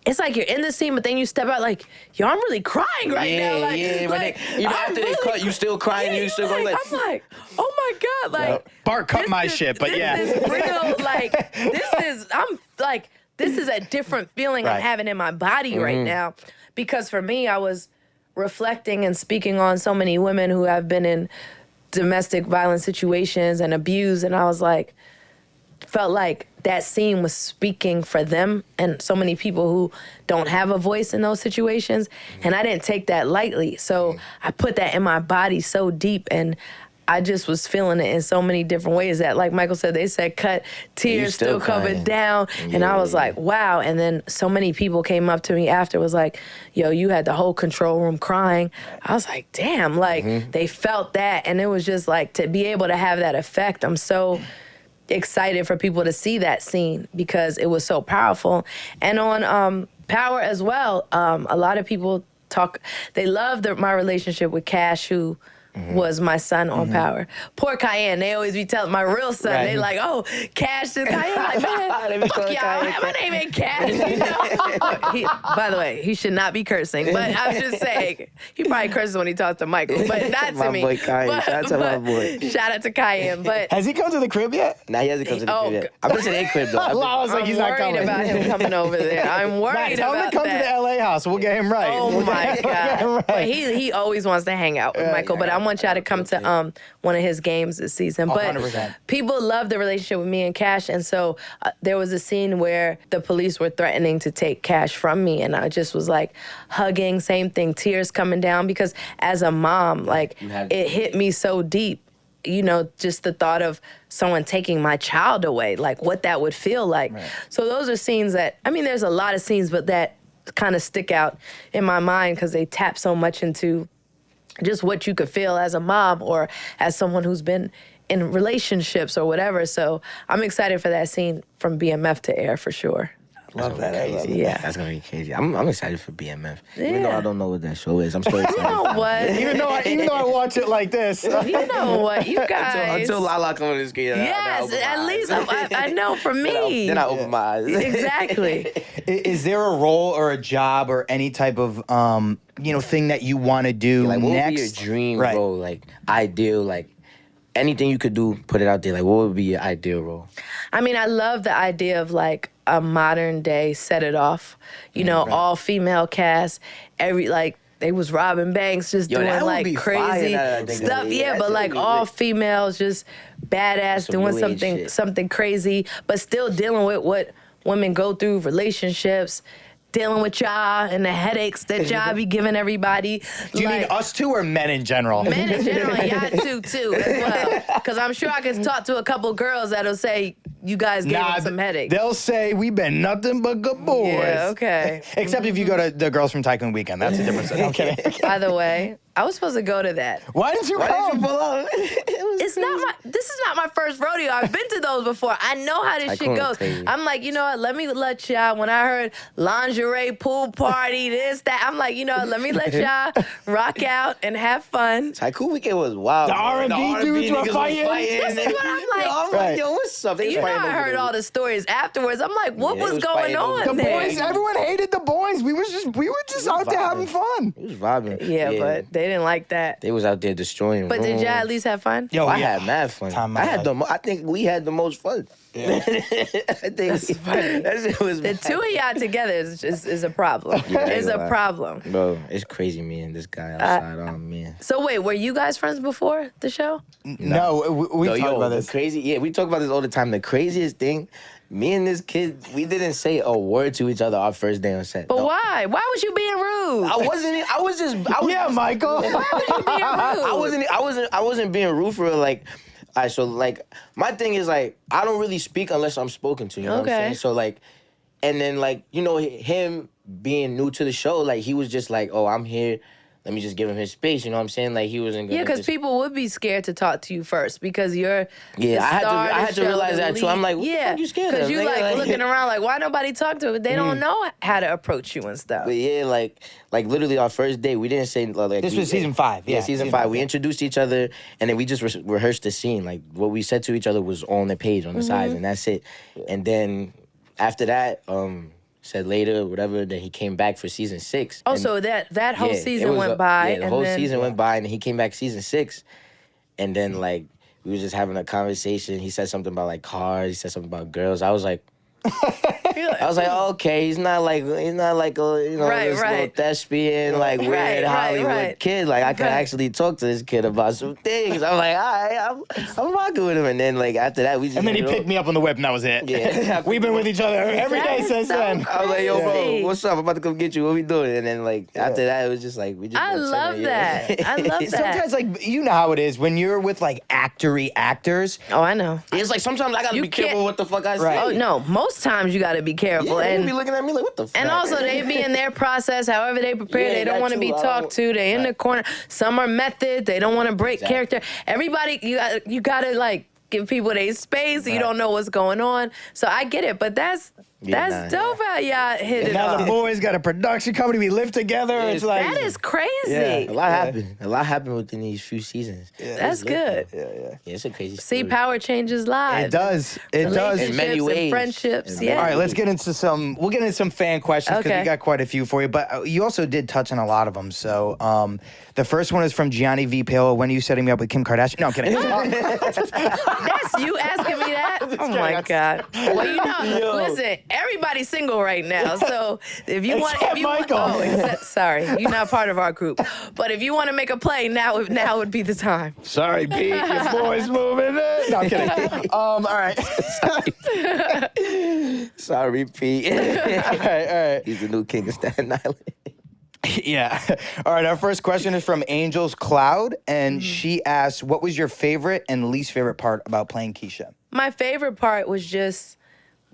it's like you're in the scene, but then you step out like, yo, I'm really crying right now. Like, yeah. like, Even I'm after they cut, you still crying. Yeah, You still going like. I'm like, oh my God, like. Bart cut this my is- shit, but this yeah. is real, like, this is a different feeling I'm Right. having in my body right now. Because for me, I was reflecting and speaking on so many women who have been in domestic violence situations and abused, and I was like, felt like that scene was speaking for them and so many people who don't have a voice in those situations. And I didn't take that lightly. So I put that in my body so deep, and I just was feeling it in so many different ways that, like Michael said, they said cut, tears still still coming crying. down. And I was like, wow. And then so many people came up to me after, was like, yo, you had the whole control room crying. I was like, damn, like they felt that. And it was just like, to be able to have that effect, I'm so excited for people to see that scene because it was so powerful. And on Power as well, a lot of people they love my relationship with Cash, who was my son on Power. Poor Cayenne, they always be telling my real son, Right. they like, oh, Cash is Cayenne. Like, They man, be fuck calling y'all, Cayenne my name ain't Cash. You know? By the way, he should not be cursing, but I'm just saying, he probably curses when he talks to Michael, but not to My me. boy Cayenne. But- Shout out to my but boy. Shout out to Cayenne, but Has he come to the crib yet? Nah, he hasn't come to the Oh, crib yet. I've been to their crib, though. I've been- Lala's like, I'm he's not worried coming. about him coming over there. I'm Nah, worried tell him about to come that. to the LA house. We'll get him right. Oh We'll my get him God! But right. he always wants to hang out with Michael. But I want y'all to come to one of his games this season. But 100%. people love the relationship with me and Cash, and so there was a scene where the police were threatening to take Cash from me, and I just was like hugging, same thing, tears coming down because as a mom, like it hit me so deep. You know, just the thought of someone taking my child away, like what that would feel like. Right. So those are scenes that, I mean, there's a lot of scenes, but that kind of stick out in my mind because they tap so much into just what you could feel as a mom or as someone who's been in relationships or whatever. So I'm excited for that scene from BMF to air for sure. Love that. I love it. Yeah. That's gonna be crazy. I'm excited for BMF. Even though Yeah. I don't know what that show is, I'm still You excited. know what? Even though I watch it like this. You know what? You guys. Until Lala comes to this game. Yes, at least I know for me. Then I open my eyes. Exactly. Is there a role or a job or any type of thing that you want to do Like, what next? would be your dream Right. role? Like, ideal, like, anything you could do, put it out there. Like, what would be your ideal role? I mean, I love the idea of like a modern day Set It Off. You know, all female cast. They was robbing banks, just Yo, that doing would like be fire, crazy now that I think of stuff. it. Yeah, That but shit like would be all lit. females, just badass, Some doing new age shit. something crazy, but still dealing with what women go through, relationships. dealing with y'all and the headaches that y'all be giving everybody. Do you mean us two or men in general? Men in general, y'all too as well. Because I'm sure I can talk to a couple girls that'll say you guys gave them some headaches. They'll say we've been nothing but good boys. Yeah, okay. Except if you go to the Girls from Tycoon Weekend. That's a different story. I'm kidding. By the way, I was supposed to go to that. Why didn't you come? This is not my first rodeo. I've been to those before. I know how this shit goes. Crazy. I'm like, you know what? Let me let y'all. When I heard lingerie pool party, this, that, I'm like, you know what? Let me let y'all rock out and have fun. Tycoon Weekend was wild. The R&B dudes were fighting. This is what I'm like. I'm like, yo, what's up? They You know, fighting I over heard the- all the stories afterwards. I'm like, what Yeah, was they was going fighting over on The the there? boys, everyone hated the boys. We were just out there having fun. He was vibing. Yeah, but they didn't like that. they was out there destroying. But did y'all at rooms. least have fun? Yo, I yeah. had mad fun. Time I of had my I think we had the most fun. I think that shit was The mad. two of y'all together is a problem. Yeah, It's I a ain't problem. Bro, it's crazy me and this guy outside. Oh man. So wait, were you guys friends before the show? No, we No, talked about the this. crazy. Yeah, we talk about this all the time. The craziest thing, me and this kid, we didn't say a word to each other our first day on set. But No. why? Why was you being rude? I wasn't. I was just. I was Yeah, Michael. Why was you being rude? I wasn't being rude for real. Like, all right, so like my thing is like I don't really speak unless I'm spoken to. You know what I'm Okay. saying? So like, and then like you know him being new to the show, like he was just like, oh, I'm here. Let me just give him his space. You know what I'm saying? Like he wasn't gonna. Yeah, because just- people would be scared to talk to you first because you're. Yeah, the I had to- star of I the had to show, realize the that, too. lead. I'm like, what the yeah, fuck you scared because of, you nigga? like Like- looking around like, why nobody talk to them? They don't know how to approach you and stuff. But yeah, like literally our first day, we didn't say like. This we- was season 5, Yeah, yeah, season season 5. five, We yeah. introduced each other, and then we just rehearsed the scene. Like what we said to each other was on the page on the sides, and that's it. And then after that, said later, whatever, that he came back for season 6. Oh, And- so that whole yeah, it season was went by, Yeah, the and whole then season went by, and he came back season 6, and then like we were just having a conversation. He said something about like cars. He said something about girls. I was like, oh, okay, he's not like a you know Right, this little right. thespian like weird Right, Hollywood right. kid. Like I could Right. actually talk to this kid about some things. I'm like, all right, I'm rocking with him. And then like after that, we just And then he hit it picked me up on the whip, and that was it. Yeah. We've been with each other every That day is since so then. I was like, yo, crazy. bro, what's up? I'm about to come get you. What we doing? And then like after that, it was just like we just. I been love chilling, yeah. that. I love that. Sometimes, like, you know how it is when you're with like actory actors. Oh, I know. It's like sometimes I gotta You be careful can't- what the fuck I say. Right. Oh no, most times you got to be careful, Yeah, they and be looking at me like, what the fuck? and also they be in their process, however they prepare. Yeah, They don't that want to be too. I talked don't- to. They in the Right. corner. Some are method. They don't want to break Exactly. character. Everybody, you gotta like give people their space. You Right. don't know what's going on. So I get it, but that's Yeah, dope how y'all hit it Now the off. boys got a production company. We live together. Yeah, It's like That is crazy. A lot happened. A lot happened within these few seasons. That's good. Yeah, it's a crazy See, story. power changes lives. it does. It does. In many Relationships and ways. friendships. In Yeah. All right, let's get into some. We'll get into some fan questions because Okay. we got quite a few for you. But you also did touch on a lot of them. So the first one is from Gianni Paolo. When are you setting me up with Kim Kardashian? No, I'm kidding. That's you asking me that? Oh my God. Well, you know, listen, everybody's single right now. So if you want, Except if you Michael. sorry, you're not part of our group. But if you want to make a play, now would be the time. Sorry, Pete. Your boy's moving in. No, I'm kidding. All right. Sorry, Pete. All right. He's the new king of Staten Island. Yeah. All right. Our first question is from Angel's Cloud. And she asks, what was your favorite and least favorite part about playing Keisha? My favorite part was just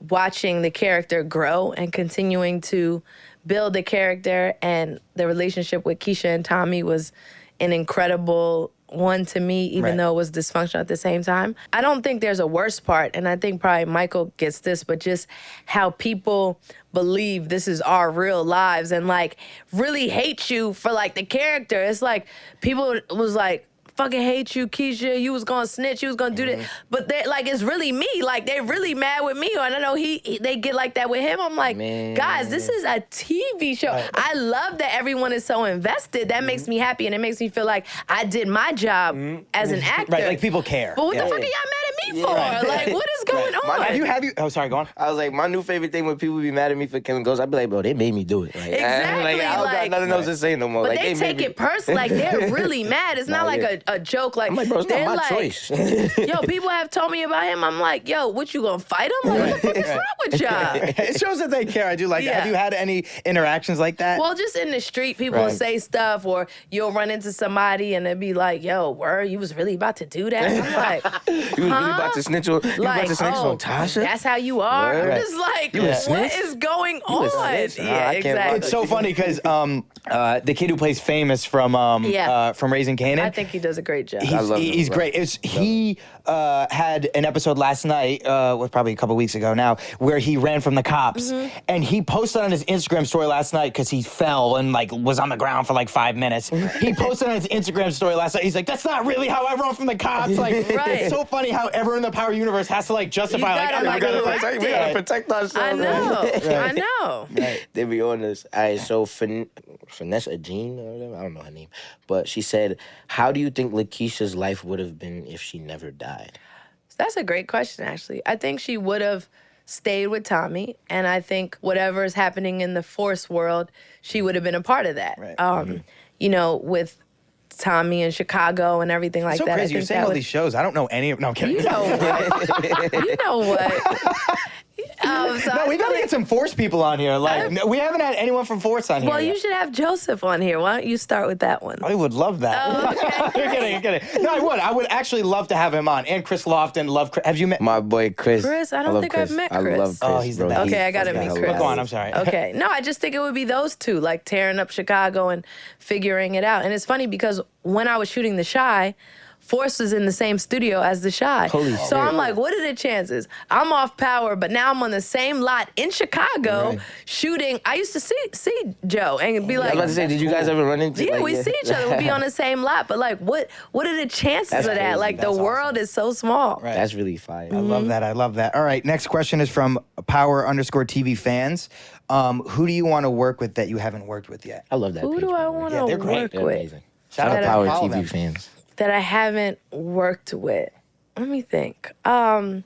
watching the character grow and continuing to build the character, and the relationship with Keisha and Tommy was an incredible one to me, even Right. though it was dysfunctional at the same time. I don't think there's a worse part, and I think probably Michael gets this, but just how people believe this is our real lives and like really hate you for like the character. It's like people was like, fucking hate you, Keisha. You was gonna snitch. You was gonna do that. But they like it's really me. Like they're really mad with me. And I know they get like that with him. I'm like, Man. guys, this is a TV show. I love that everyone is so invested. That makes me happy, and it makes me feel like I did my job as an actor. Right. Like people care. But what Yeah. the fuck are y'all mad at me Yeah. for? Right. Like, what is going on? Have you? Oh, sorry. Go on. I was like, my new favorite thing when people be mad at me for killing ghosts, I'd be like, bro, they made me do it. Like, Exactly, like, I don't like- got nothing else to say no more. But Like, they made take me- it personally. Like, they're really mad. It's not Nah, like yeah. a joke. Like, I'm like, bro, it's they're not my like, choice. yo, people have told me about him. I'm like, yo, what, you gonna fight him? Like, what the fuck is wrong with y'all? It shows that they care. I do like that. Yeah. Have you had any interactions like that? Well, just in the street, people will Right. say stuff, or you'll run into somebody and it'd be like, yo, word, you was really about to do that? I'm like, You was really about to snitch on, like, on Tasha? that's how you are? Word. I'm just like, a what snitch? is going a on? snitch? Nah, Yeah, I can't exactly. It's so funny because the kid who plays Famous from Raising Kanan. I think he does a great job. I love him, He's bro. great. He had an episode last night, was probably a couple weeks ago now, where he ran from the cops, and he posted on his Instagram story last night because he fell and like was on the ground for like 5 minutes. He posted on his Instagram story last night. He's like, "That's not really how I run from the cops." Like, Right. it's so funny how everyone in the Power universe has to like justify. You Like, gotta, "Oh, like, we gotta, correct We it. gotta protect ourselves. I know. man. I know. They be on this. All right, so Vanessa Jean or whatever, I don't know her name, but she said, "How do you think Lakeisha's life would have been if she never died?" That's a great question, actually. I think she would have stayed with Tommy, and I think whatever is happening in the Force world, she would have been a part of that. Right. You know, with Tommy in Chicago and everything like so that. crazy. You're saying all these shows. I don't know any of. No, I'm kidding. You know what? You know what? So No, we I gotta feel get some Force people on here. Like, we haven't had anyone from Force on here. well, yet. you should have Joseph on here. Why don't you start with that one? I would love that. Oh, okay. You're kidding. No, I would. I would actually love to have him on. And Chris Lofton. Have you met? My boy Chris. Chris? I don't love think I've met I Chris. love Chris. Oh, he's the bro. best. Okay, I gotta fucking meet Chris. hilarious. Go on. I'm sorry. Okay. No, I just think it would be those two, like tearing up Chicago and figuring it out. And it's funny because when I was shooting The Chi, Force was in the same studio as The Chi. Holy so I'm like, what are the chances? I'm off Power, but now I'm on the same lot in Chicago shooting. I used to see Joe and be I like, was about to say, did you guys ever run into? yeah, like, we see each other. We'd be on the same lot. But like, what are the chances That's of that? crazy. Like, the That's world is so small. Right. That's really fire. I love that. I love that. All right. Next question is from Power_TV fans. Who do you want to work with that you haven't worked with yet? I love that. Who page, do I man. want Yeah, to they're great. work They're with amazing. Shout Shout out out Power follow TV them. fans. that I haven't worked with? Let me think. I'm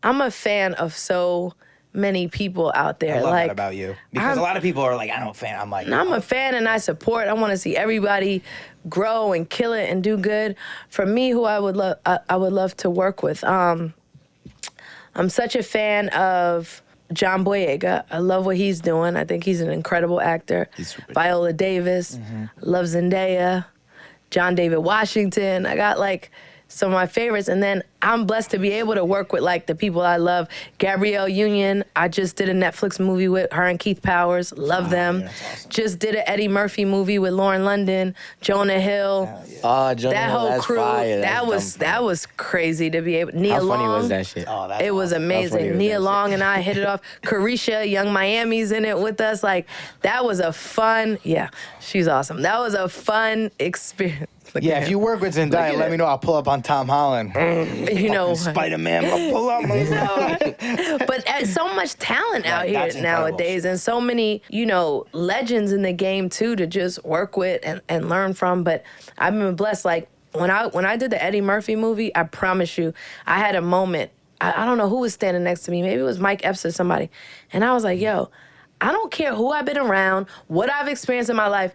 a fan of so many people out there. I love like, that about you. Because I'm- a lot of people are like, I don't fan. I'm like, I'm a fan and I support. I want to see everybody grow and kill it and do good. For me, who I would love to work with. I'm such a fan of John Boyega. I love what he's doing. I think he's an incredible actor. He's super Viola Davis, love Zendaya, John David Washington. I got like some of my favorites. And then I'm blessed to be able to work with like the people I love. Gabrielle Union, I just did a Netflix movie with her and Keith Powers. Love them. yeah, that's awesome. Just did an Eddie Murphy movie with Lauren London, Jonah Hill. Oh, Jonah That Hill, whole that's crew, fire. that That's was crazy to be able. Nia How Long, funny was that shit? Oh, that's it was awesome. funny amazing. was Nia that Long shit? and I hit it off. Carisha, Young Miami's in it with us. Like, that was a fun, yeah, she's awesome. That was a fun experience. Look Yeah, at if him. you work with Zendaya, at let it. me know. I'll pull up on Tom Holland. You know, Spider-Man, I'll pull up. but there's so much talent out Right, here that's incredible. nowadays, and so many, legends in the game too to just work with and learn from. But I've been blessed. Like when I did the Eddie Murphy movie, I promise you, I had a moment. I don't know who was standing next to me. Maybe it was Mike Epps or somebody, and I was like, "Yo, I don't care who I've been around, what I've experienced in my life."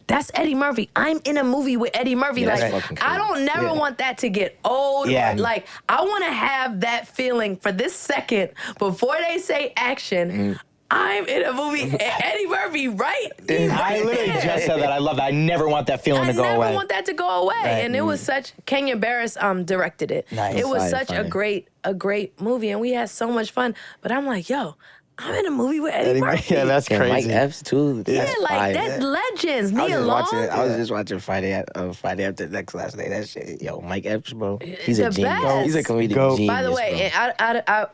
That's Eddie Murphy. I'm in a movie with Eddie Murphy. Yeah, that's like, fucking I cool. don't never want that to get old. Yeah. Like, I want to have that feeling for this second before they say action. I'm in a movie. Eddie Murphy, right? He's I right literally there. just said that. I love that. I never want that feeling I to go never away. want that to go away. And it was such. Kenya Barris directed it. Nice. It was Fire, such fire. a great movie, and we had so much fun. But I'm like, yo, I'm in a movie with Eddie Murphy. Yeah, that's Yeah, Mike crazy. Epps too. Yeah, That's like fire. that's legends. I was Nia just Long. watching. I was just watching Friday After Next last night. That shit, yo, Mike Epps, bro. He's The a genius. best. He's a comedic Go. genius. By the way,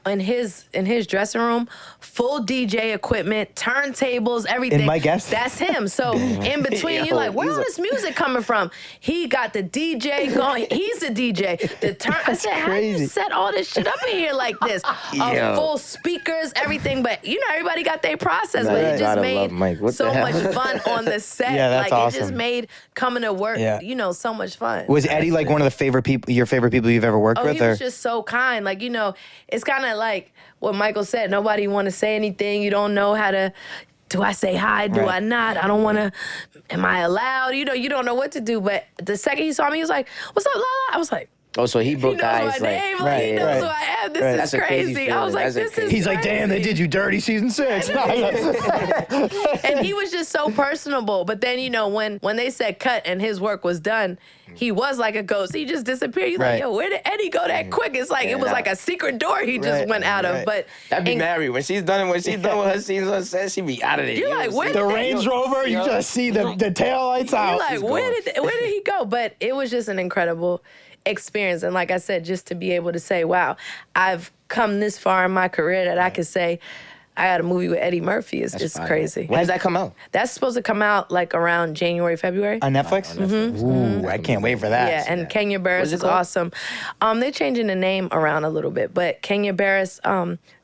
in his dressing room, full DJ equipment, turntables, everything. Mike Epps? That's him. So in between, Yo, you're like, where he's all a- this music coming from? He got the DJ going. He's the DJ. I said, how do you crazy. set all this shit up in here like this? Yo. Full speakers, everything. but everybody got their process, Right. but it just Gotta made love Mike. What so the much hell? fun on the set. Yeah, that's like it just awesome. made coming to work, so much fun. Was Eddie like one of your favorite people you've ever worked Oh, with? he was just so kind. Like, it's kind of like what Michael said. Nobody want to say anything. You don't know how to, do I say hi? Do I not? I don't want to, am I allowed? You don't know what to do. But the second he saw me, he was like, what's up, Lala? I was like, Oh, so he he broke knows the my ice. name. Like, He knows who I am. This That's is a crazy crazy. I was feeling. like, That's a this is He's like, damn, they did you dirty season 6. And he was just so personable. But then, when they said cut and his work was done, he was like a ghost. He just disappeared. You're like, yo, where did Eddie go that quick? It's like, it was like a secret door he just went out of. But That'd be Mary. When she's done with her scenes on set, she be out of there. You're like, where The did Range Rover, you just see the tail lights out. You're like, where did he go? But it was just an incredible experience. And like I said, just to be able to say, wow, I've come this far in my career that I could say I had a movie with Eddie Murphy is just crazy. When does that come out? That's supposed to come out like around January, February. On Netflix? Ooh, I can't wait for that. Yeah, and Kenya Barris is awesome. They're changing the name around a little bit, but Kenya Barris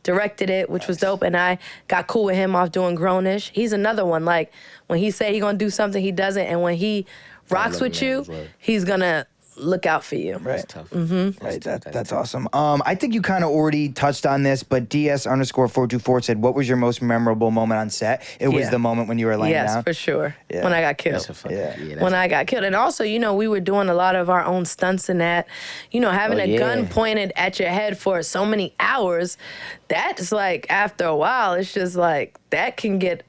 directed it, which was dope, and I got cool with him off doing Grownish. He's another one, like, when he say he gonna do something, he does it, and when he rocks with you, he's gonna look out for you. Right. Tough. Right, that's awesome. I think you kind of already touched on this, but DS_424 said, what was your most memorable moment on set? It was the moment when you were laying down? Yes, for sure. Yeah. When I got killed. That's a fucking, When I got killed. And also, we were doing a lot of our own stunts and that. Having a gun pointed at your head for so many hours, that's like, after a while, it's just like, that can get,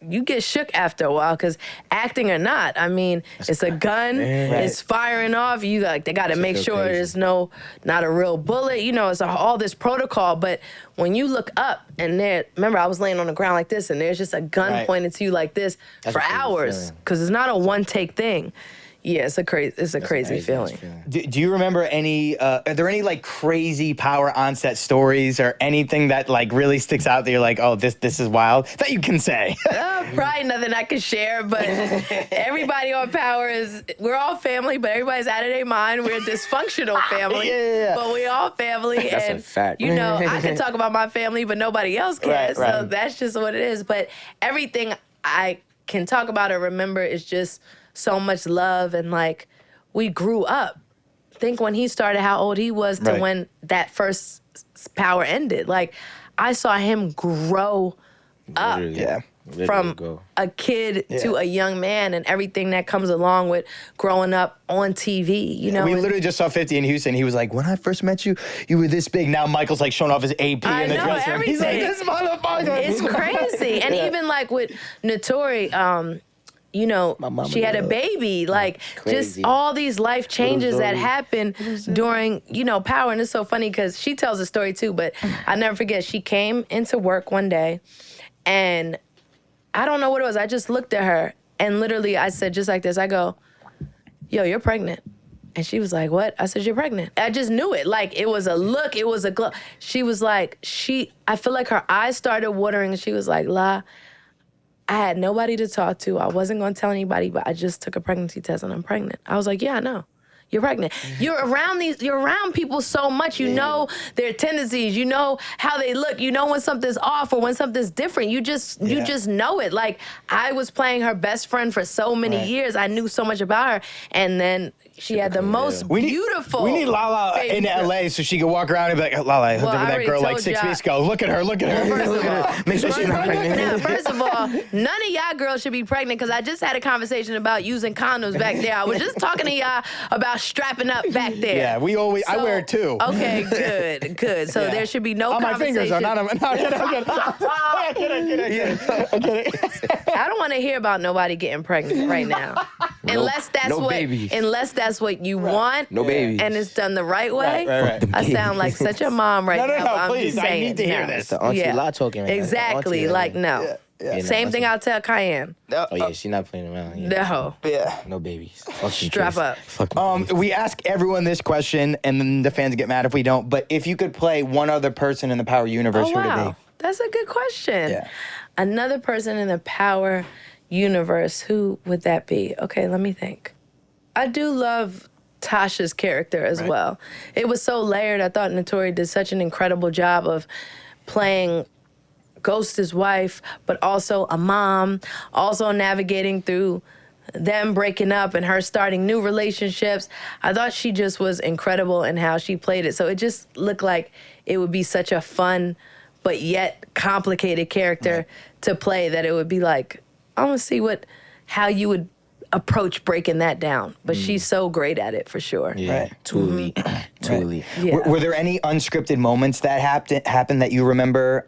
you get shook after a while, because acting or not, I mean, it's a gun, it's firing off. They got to make sure there's not a real bullet. It's all this protocol. But when you look up and remember, I was laying on the ground like this, and there's just a gun pointed to you like this for hours, because it's not a one take thing. Yeah, it's a crazy feeling. Do you remember any, are there any like crazy power on-set stories or anything that like really sticks out that you're like, oh, this is wild, that you can say? Probably nothing I can share, but everybody on Power we're all family, but everybody's out of their mind. We're a dysfunctional family, but we're all family. That's and, a fact. I can talk about my family, but nobody else can. So that's just what it is. But everything I can talk about or remember is just so much love, and like, we grew up. Think when he started, how old he was to when that first Power ended. Like, I saw him grow up from a kid to a young man, and everything that comes along with growing up on TV, We literally just saw 50 in Houston. He was like, when I first met you, you were this big. Now Michael's like showing off his AP in the dressing room. He's like, this motherfucker. It's crazy. And even like with Notori, she had a baby, like just all these life changes that happened during, Power. And it's so funny because she tells a story too, but I never forget, she came into work one day and I don't know what it was. I just looked at her and literally I said just like this, I go, yo, you're pregnant. And she was like, what? I said, you're pregnant. I just knew it. Like, it was a look, it was a glow. She was like, I feel like her eyes started watering and she was like, La, I had nobody to talk to. I wasn't going to tell anybody, but I just took a pregnancy test and I'm pregnant. I was like, yeah, I know. You're pregnant. You're around people so much. You know their tendencies. You know how they look. You know when something's off or when something's different. You just know it. Like, I was playing her best friend for so many years. I knew so much about her. And then she had the most beautiful. We need Lala in LA so she can walk around and be like, Lala, I hooked up with that girl like 6 weeks ago. Look at her. First of all, Make sure she's not pregnant. now, first of all, none of y'all girls should be pregnant, because I just had a conversation about using condoms back there. I was just talking to y'all about strapping up back there. Yeah, I wear it too. Okay, good. So there should be no on conversation. my fingers are not on my... I'm kidding. I don't want to hear about nobody getting pregnant right now. Unless that's what you want. No babies. And it's done the right way. Right. I sound like such a mom right now. No, but I'm please. just saying, I need to hear this. The auntie La talking right now. Exactly. Like, no. Yeah, Same thing I'll tell Cayenne. Oh yeah, she's not playing around. Yeah. No. Yeah. No babies. Fucking Strap kids. up. Fucking kids. We ask everyone this question, and then the fans get mad if we don't. But if you could play one other person in the Power universe, Oh, who would it wow. be? That's a good question. Yeah. Another person in the Power universe, who would that be? Okay, let me think. I do love Tasha's character as well. It was so layered. I thought Notori did such an incredible job of playing ghost his wife, but also a mom, also navigating through them breaking up and her starting new relationships. I thought she just was incredible in how she played it. So it just looked like it would be such a fun but yet complicated character to play, that it would be like, I want to see how you would approach breaking that down. But she's so great at it, for sure. Yeah, Right. totally, totally. Yeah. Were there any unscripted moments that happened that you remember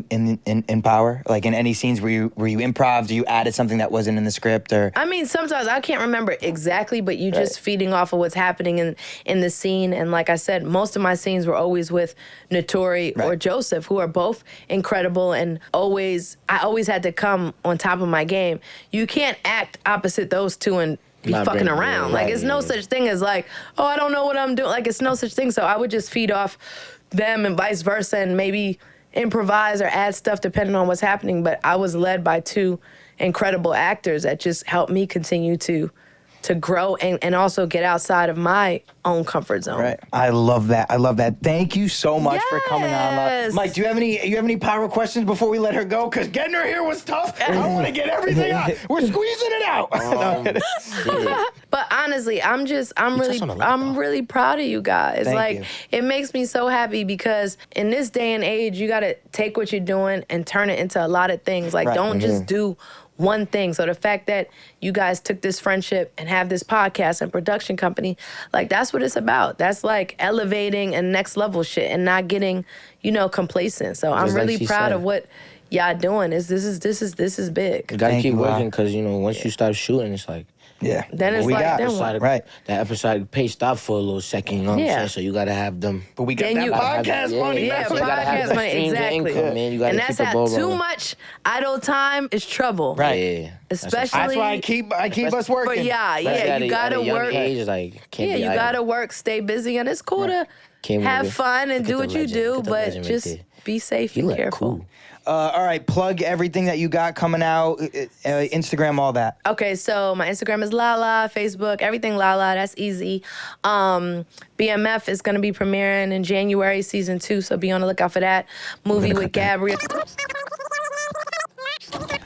in Power? Like in any scenes where you improv, you added something that wasn't in the script, or? I mean, sometimes I can't remember exactly, but you just feeding off of what's happening in the scene. And like I said, most of my scenes were always with Notori or Joseph, who are both incredible, and I always had to come on top of my game. You can't act opposite those two and be fucking around. Like, it's no such thing as like, oh, I don't know what I'm doing. Like, it's no such thing. So I would just feed off them and vice versa, and maybe improvise or add stuff depending on what's happening. But I was led by two incredible actors that just helped me continue to grow and also get outside of my own comfort zone. Right. I love that. Thank you so much for coming on. Yes. Mike, do you have any power questions before we let her go? Because getting her here was tough. I want to get everything out. We're squeezing it out. But honestly, I'm really proud of you guys. Thank you. It makes me so happy, because in this day and age, you got to take what you're doing and turn it into a lot of things. Like, don't just do one thing. So the fact that you guys took this friendship and have this podcast and production company, like, that's what it's about. That's like elevating and next level shit and not getting, complacent. So I'm really proud of what y'all doing. This is big. You gotta Thank keep you, working, because once you start shooting, it's like, Then it's we like, got then episodic, what? right. that episodic pace stopped for a little second, you know what I'm saying? So you gotta have them. But we got Then that you- podcast money. Yeah, So you gotta have podcast that money, streams of exactly. income, man. You gotta And keep that's the how ball too rolling. much idle time is trouble. Right. Yeah. Especially. That's why I keep us working. But yeah, you gotta work. Age, like, can't Yeah, be you idle. gotta work, stay busy, and it's cool to Came have with it. fun and Look do at what the you legend. do, Look at the but legend right just there. be safe He and look careful. cool. All right, plug everything that you got coming out, Instagram, all that. Okay, so my Instagram is Lala, Facebook, everything Lala, that's easy. BMF is gonna be premiering in January, season 2, so be on the lookout for that. Movie with Gabrielle.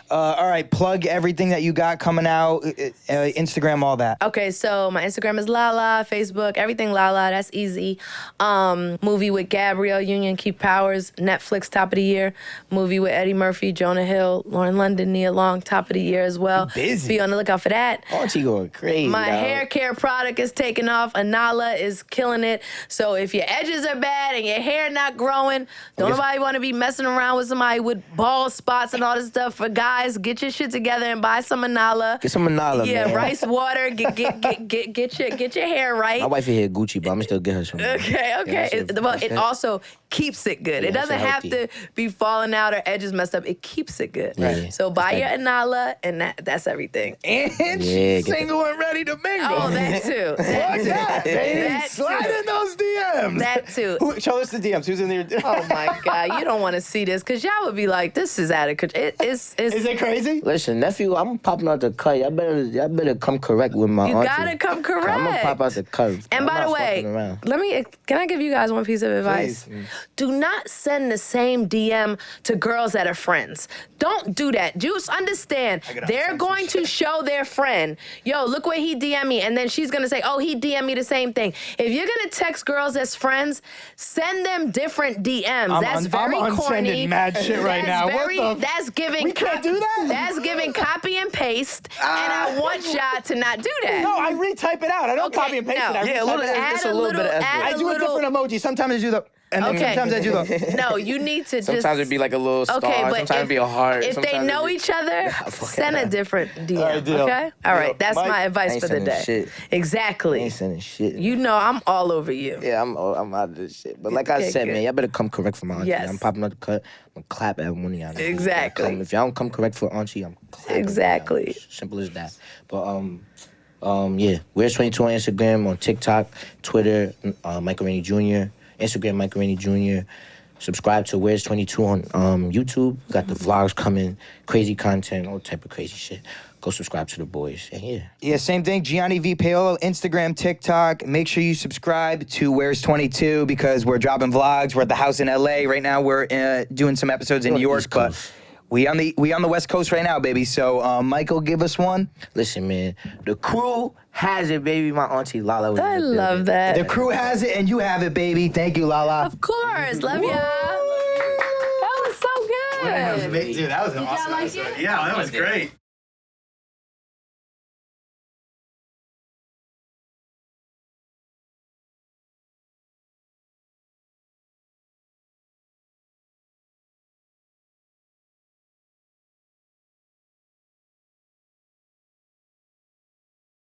All right, plug everything that you got coming out, Instagram, all that. Okay, so my Instagram is Lala, Facebook, everything Lala, that's easy. Movie with Gabrielle Union, Keith Powers, Netflix top of the year. Movie with Eddie Murphy, Jonah Hill, Lauren London, Nia Long, top of the year as well. Busy. Be on the lookout for that. Aren't you going crazy? My dog? hair care product is taking off. Anala is killing it. So if your edges are bad and your hair not growing, don't nobody want to be messing around with somebody with bald spots and all this stuff. For guys, get your shit together and buy some Anala. Get some Manala, Yeah, man. rice water. Get your hair right. My wife is here Gucci, but I'm still get her some. Okay. It also keeps it good. It Yeah, doesn't it's have healthy. to be falling out or edges messed up. It keeps it good. Right. So buy your Anala, and that's everything. And Yeah, she's get single and ready to mingle. Oh, that too. What's That that, baby? That Slide too. in those DMs. That too. Show us the DMs. Who's in there? Oh my God, you don't want to see this, because y'all would be like, this is out of control. Is it crazy? Listen, nephew, I'm popping out the cut. Y'all better come correct with my You auntie. gotta come correct. I'm gonna pop out the cut. And I'm by not the way, fucking around. can I give you guys one piece of advice? Please. Do not send the same DM to girls that are friends. Don't do that. Just understand, they're going to show their friend, yo, look what he DM me, and then she's gonna say, oh, he DM me the same thing. If you're gonna text girls as friends, send them different DMs. That's very I'm corny. unsending mad shit right now. That's giving. We can't do that? That's giving copy and paste, and I want y'all to not do that. No, I retype it out. I don't Okay, copy and paste no. it. I Yeah, a retype little- it out. Add it's a a little bit of little. effort. Add I a do a little. different emoji. Sometimes I do the, and then Okay. sometimes I do the. No, you need to Sometimes just. it'd be like a little star. Okay, but sometimes it'd be a heart. if they sometimes know it'd be- each other, send a different DM. All right, deal. Okay. All right. Deal. That's Mike, my I advice ain't for the sending day. shit. I Exactly. ain't sending shit. You know I'm all over you. Yeah, I'm out of this shit. But like I Okay, said, good. man, y'all better come correct for my auntie. Yes. I'm popping out the cut. I'm gonna clap at one of y'all. niggas. Exactly. If y'all don't come correct for auntie, I'm clapping. Exactly. Y'all. Simple as that. But yeah, Where's 22 on Instagram, on TikTok, Twitter, Michael Rainey Jr. Instagram, Michael Rainey Jr. Subscribe to Where's 22 on YouTube. Got the vlogs coming, crazy content, all type of crazy shit. go subscribe to the boys. And yeah. Yeah, same thing. Gianni V. Paolo, Instagram, TikTok. Make sure you subscribe to Where's 22 because we're dropping vlogs. We're at the house in LA. Right now we're doing some episodes in New York, but we on the West Coast right now, baby. So Michael, give us one. Listen, man, the crew has it, baby. My auntie Lala was in I the love building. that. The crew has it and you have it, baby. Thank you, Lala. Of course. Love y'all. That was so good. Dude, that was an awesome like episode. it? Yeah, that was great.